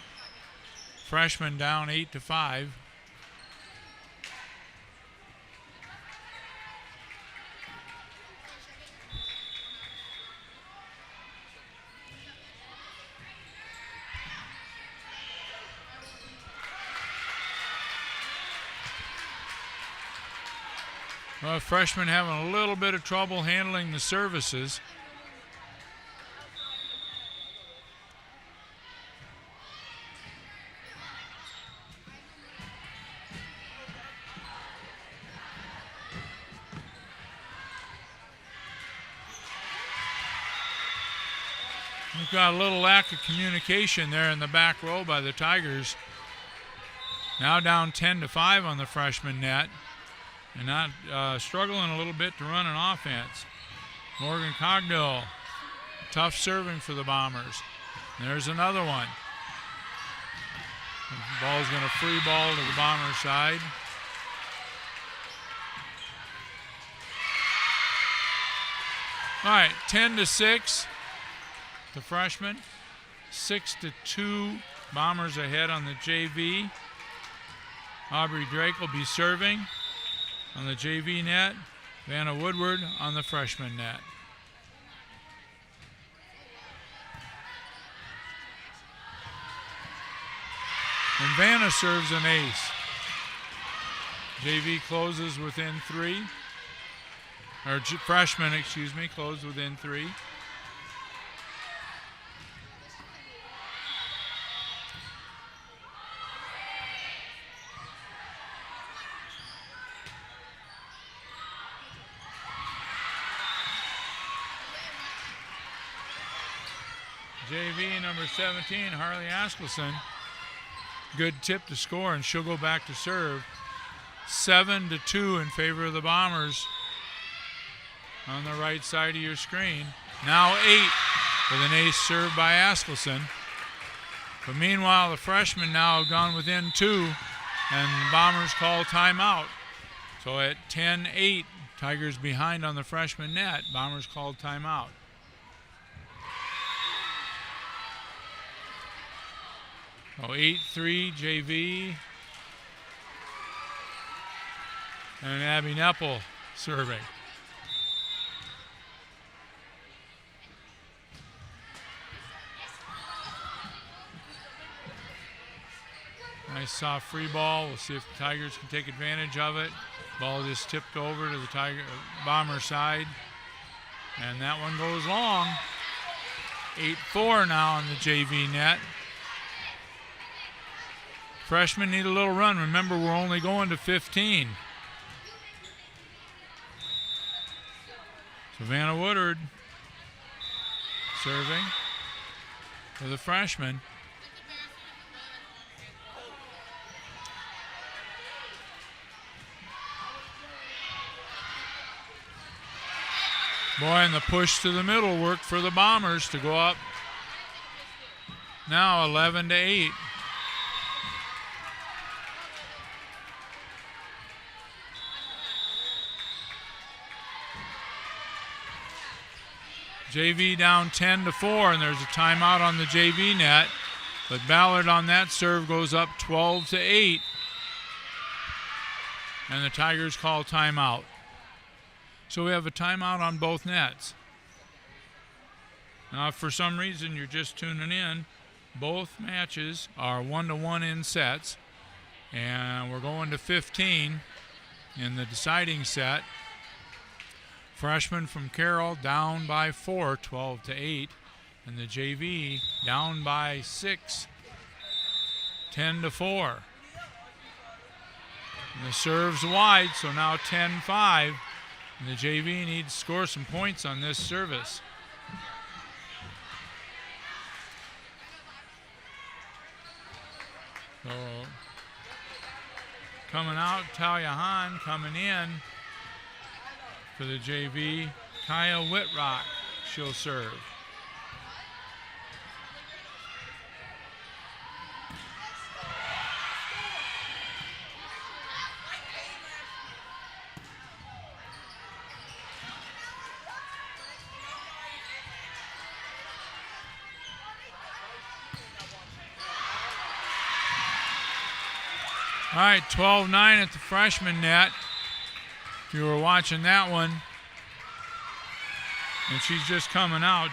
Freshman down 8-5. Well, freshmen having a little bit of trouble handling the services. We've got a little lack of communication there in the back row by the Tigers. Now down 10-5 on the freshman net. And not struggling a little bit to run an offense. Morgan Cogdill, tough serving for the Bombers. There's another one. The ball's going to free ball to the Bomber side. All right, 10-6, the freshman. 6-2, Bombers ahead on the JV. Aubrey Drake will be serving on the JV net. Vanna Woodward on the freshman net. And Vanna serves an ace. JV closes within 3. Or freshman, excuse me, closed within 3. JV number 17, Harley Askelson. Good tip to score, and she'll go back to serve. 7-2 in favor of the Bombers on the right side of your screen. Now 8 with an ace serve by Askelson. But meanwhile, the freshmen now have gone within 2, and the Bombers call timeout. So at 10-8, Tigers behind on the freshman net. Bombers called timeout. Oh, 8-3 JV. And Abby Neppel serving. Nice soft free ball. We'll see if the Tigers can take advantage of it. Ball just tipped over to the Bomber side. And that one goes long. 8-4 now on the JV net. Freshmen need a little run. Remember, we're only going to 15. Savannah Woodard serving for the freshman. Boy, and the push to the middle worked for the Bombers to go up. Now 11-8. JV down 10-4, and there's a timeout on the JV net. But Ballard on that serve goes up 12-8. And the Tigers call timeout. So we have a timeout on both nets. Now, if for some reason you're just tuning in, both matches are 1-1 in sets. And we're going to 15 in the deciding set. Freshman from Carroll down by 4, 12-8. And the JV down by 6, 10-4. And the serve's wide, so now 10-5. And the JV needs to score some points on this service. So coming out, Talia Hahn. Coming in for the JV, Kaya Whitrock. She'll serve. All right, 12-9 at the freshman net. If you were watching that one, and she's just coming out,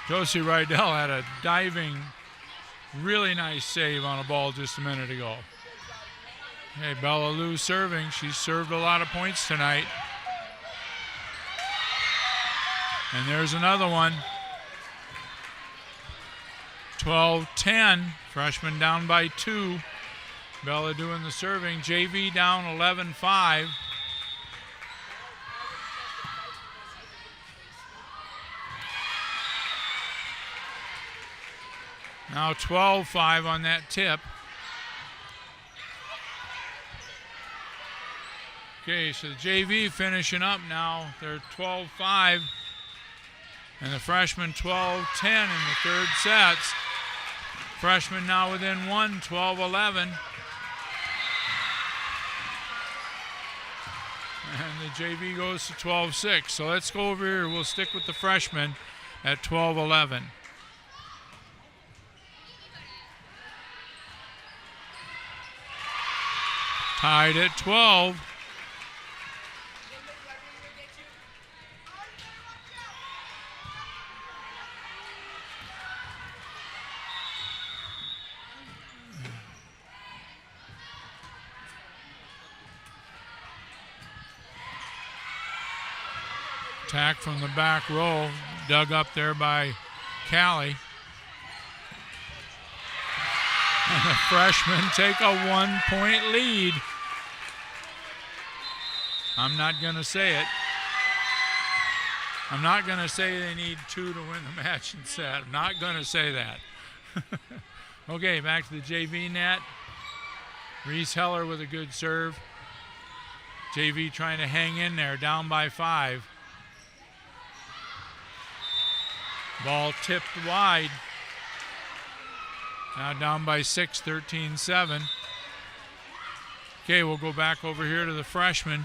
Josie Rydell had a diving, really nice save on a ball just a minute ago. Hey, Bella Lou serving. She's served a lot of points tonight. And there's another one. 12-10, freshman down by 2. Bella doing the serving. JV down 11-5. Now 12-5 on that tip. Okay, so the JV finishing up now. They're 12-5. And the freshmen 12-10 in the third sets. Freshmen now within 1, 12-11. And the JV goes to 12-6. So let's go over here. We'll stick with the freshmen at 12-11. Tied at 12. Attack from the back row, dug up there by Callie. And the freshmen take a 1-point lead. I'm not going to say it. I'm not going to say they need 2 to win the match in set. I'm not going to say that. Okay, back to the JV net. Reese Heller with a good serve. JV trying to hang in there, down by 5. Ball tipped wide. Now down by 6, 13-7. Okay, we'll go back over here to the freshman.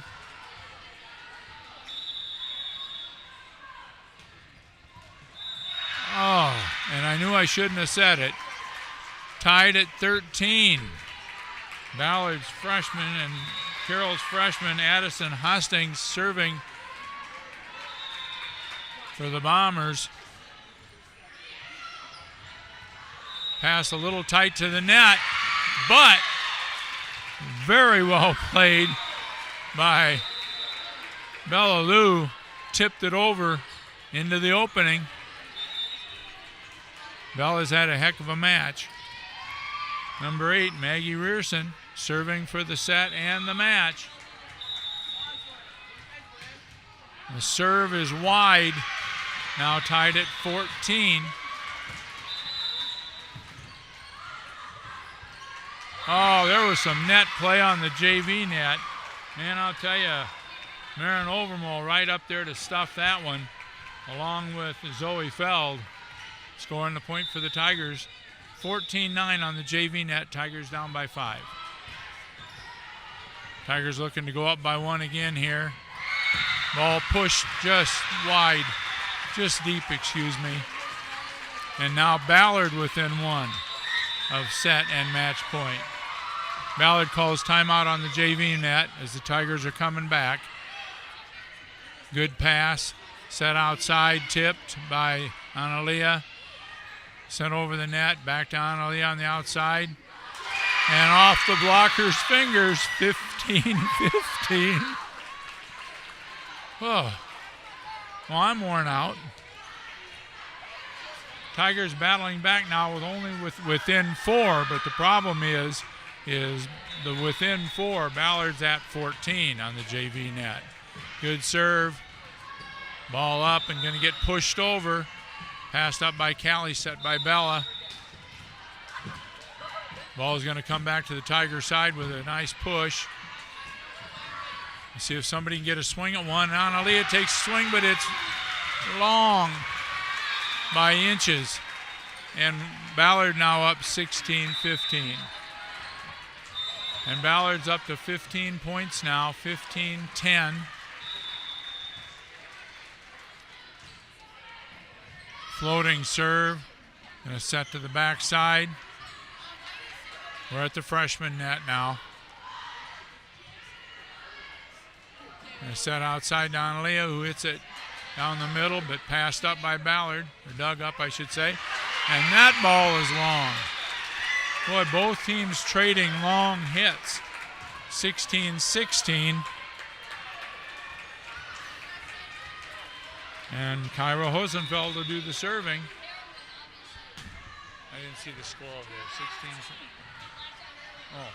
Oh, and I knew I shouldn't have said it. Tied at 13. Ballard's freshman and Carroll's freshman Addison Hastings serving for the Bombers. Pass a little tight to the net, but very well played by Bella Lou. Tipped it over into the opening. Bella's had a heck of a match. Number 8, Maggie Rearson, serving for the set and the match. The serve is wide, now tied at 14. Oh, there was some net play on the JV net. Man, I'll tell you, Maren Overmole right up there to stuff that one, along with Zoe Feld, scoring the point for the Tigers. 14-9 on the JV net. Tigers down by 5. Tigers looking to go up by 1 again here. Ball pushed just wide, just deep, excuse me. And now Ballard within 1 of set and match point. Ballard calls timeout on the JV net as the Tigers are coming back. Good pass, set outside, tipped by Analia. Sent over the net, back to Analia on the outside. And off the blocker's fingers, 15-15. Oh, well, I'm worn out. Tigers battling back now with only within 4, but the problem is the within 4. Ballard's at 14 on the JV net. Good serve. Ball up and going to get pushed over. Passed up by Callie, set by Bella. Ball is going to come back to the Tiger side with a nice push. Let's see if somebody can get a swing at one. Analia takes a swing, but it's long by inches. And Ballard now up 16-15. And Ballard's up to 15 points now, 15-10. Floating serve, going to set to the backside. We're at the freshman net now. Going to set outside to Analia, who hits it down the middle, but passed up by Ballard, or dug up, I should say. And that ball is long. Boy, both teams trading long hits. 16-16. And Kyra Hosenfeld will do the serving. I didn't see the score over there. 16. Oh.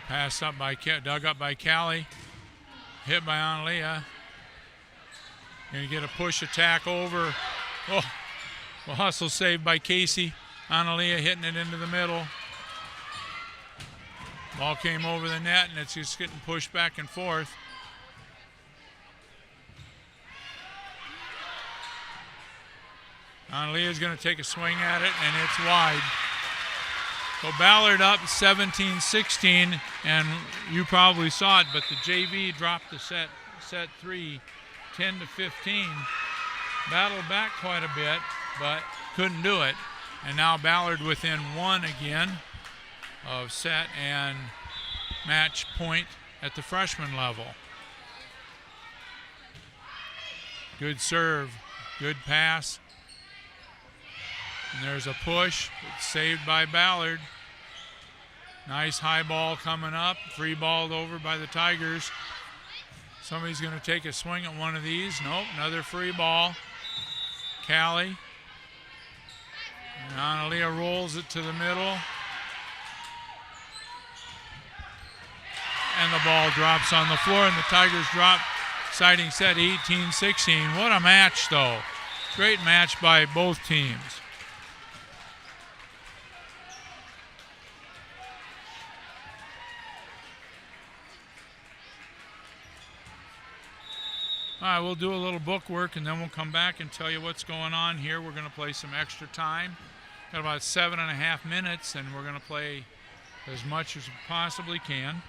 Pass up by, dug up by Callie. Hit by Analia. Going to get a push attack over. Oh, well, hustle saved by Casey. Analia hitting it into the middle. Ball came over the net, and it's just getting pushed back and forth. Analia's going to take a swing at it, and it's wide. So Ballard up 17-16, and you probably saw it, but the JV dropped the set 3, 10-15. Battled back quite a bit, but couldn't do it. And now Ballard within 1 again of set and match point at the freshman level. Good serve, good pass. And there's a push. It's saved by Ballard. Nice high ball coming up. Free balled over by the Tigers. Somebody's going to take a swing at one of these. Nope, another free ball. Callie. And Analia rolls it to the middle. and the ball drops on the floor, and the Tigers drop siding set 18-16. What a match, though. Great match by both teams. All right, we'll do a little book work, and then we'll come back and tell you what's going on here. We're going to play some extra time. Got about 7.5 minutes, and we're going to play as much as we possibly can.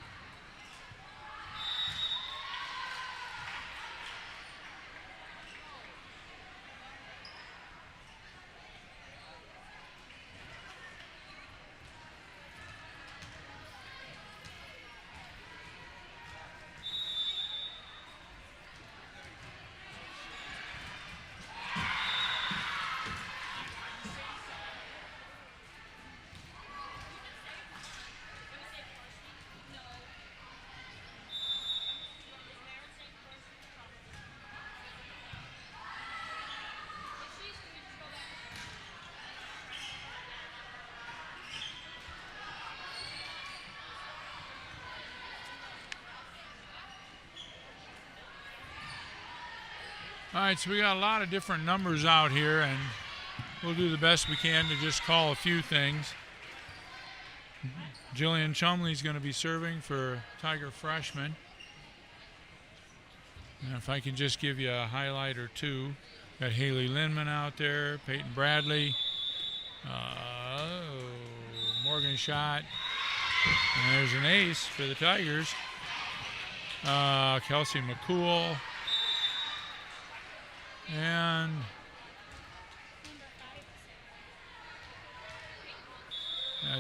All right, so we got a lot of different numbers out here, and we'll do the best we can to just call a few things. Jillian Chumley's going to be serving for Tiger freshman. And if I can just give you a highlight or two. Got Haley Lindman out there, Peyton Bradley, Morgan Schott, and there's an ace for the Tigers. Kelsey McCool. And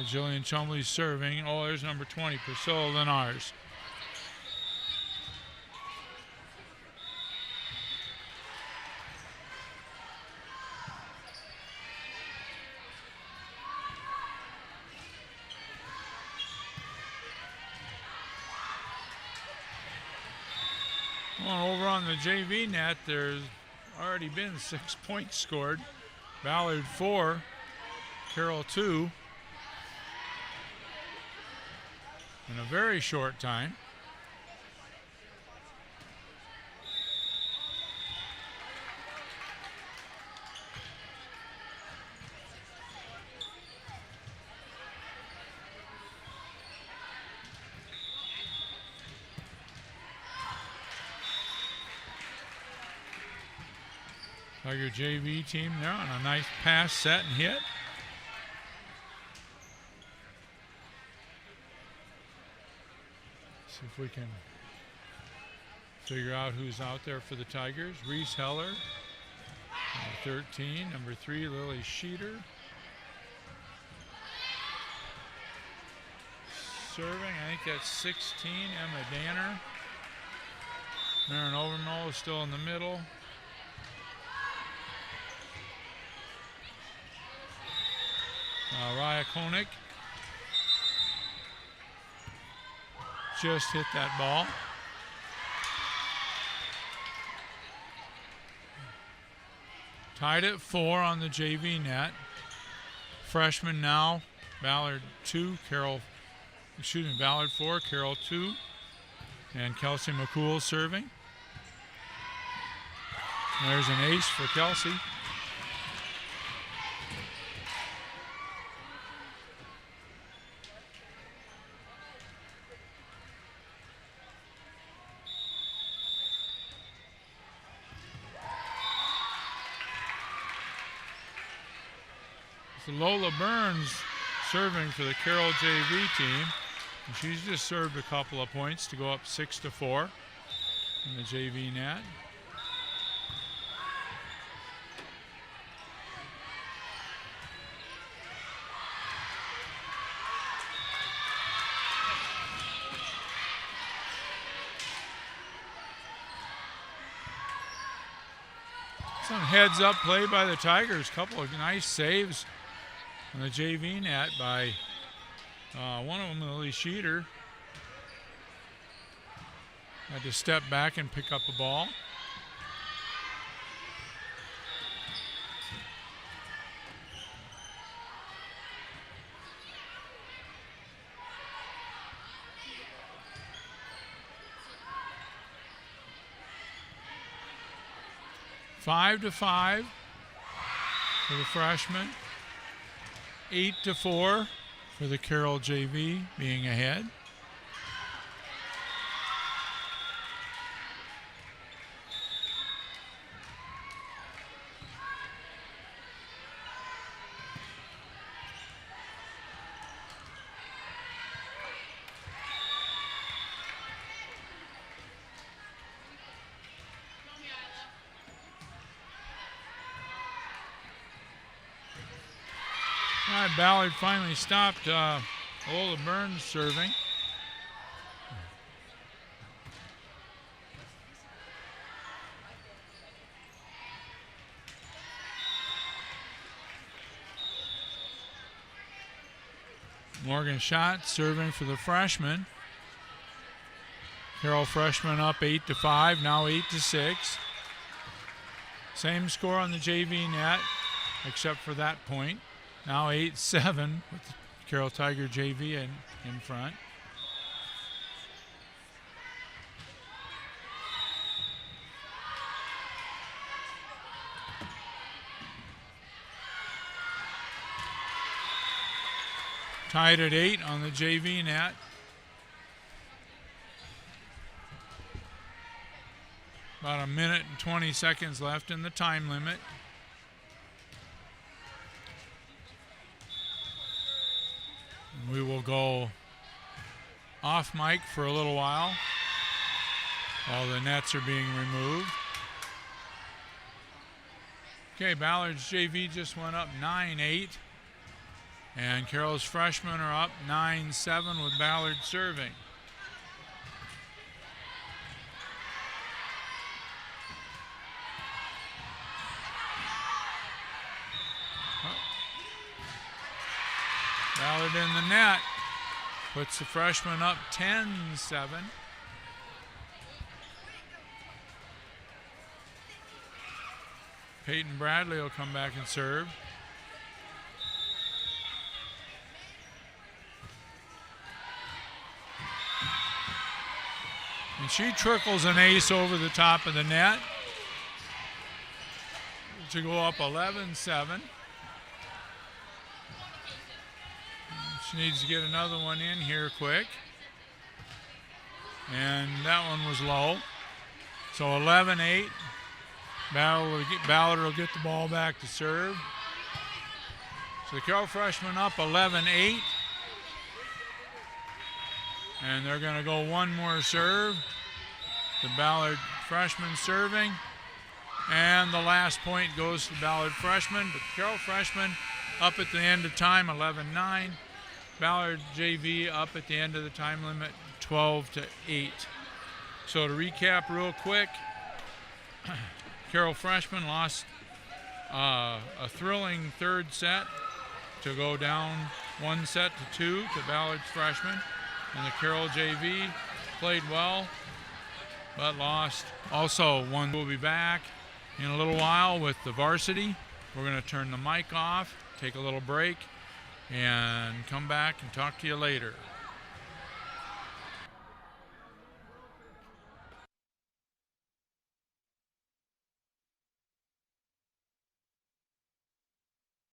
Jillian Chumley's serving. Oh, there's number 20, Priscilla Lenars. Well, over on the JV net, there's already been 6 points scored. Ballard 4, Carroll 2 in a very short time. Tiger JV team there on a nice pass, set, and hit. See if we can figure out who's out there for the Tigers. Reese Heller, number 13. Number 3, Lily Sheeter. Serving, I think that's 16, Emma Danner. Maren Overmole is still in the middle. Raya Koenig just hit that ball. Tied at 4 on the JV net. Freshman now, Ballard 2, Ballard 4, Carroll 2. And Kelsey McCool serving. There's an ace for Kelsey. So Lola Burns serving for the Carroll JV team. And she's just served a couple of points to go up 6-4 in the JV net. Some heads up play by the Tigers. Couple of nice saves on the JV net by one of them, Lily Sheeter. Had to step back and pick up a ball. 5-5 for the freshman. 8-4 for the Carroll JV being ahead. All right, Ballard finally stopped Ola Burns serving. Morgan Schott serving for the freshman. Carroll freshman up 8-5, now 8-6. Same score on the JV net, except for that point. Now 8-7 with the Carroll Tiger JV in front. Tied at 8 on the JV net. About a minute and 20 seconds left in the time limit. We will go off mic for a little while the nets are being removed. Okay, Ballard's JV just went up 9-8, and Carroll's freshmen are up 9-7 with Ballard serving. Ballard in the net puts the freshman up 10-7. Peyton Bradley will come back and serve. And she trickles an ace over the top of the net to go up 11-7. She needs to get another one in here quick. And that one was low. So 11-8. Ballard will get the ball back to serve. So the Carroll freshman up 11-8. And they're going to go one more serve. The Ballard freshman serving. And the last point goes to the Ballard freshman. But the Carroll freshman up at the end of time, 11-9. Ballard JV up at the end of the time limit, 12-8. So to recap real quick, Carroll freshman lost a thrilling third set to go down 1-2 to Ballard's freshman. And the Carroll JV played well, but lost. Also, one will be back in a little while with the varsity. We're going to turn the mic off, take a little break, and come back and talk to you later.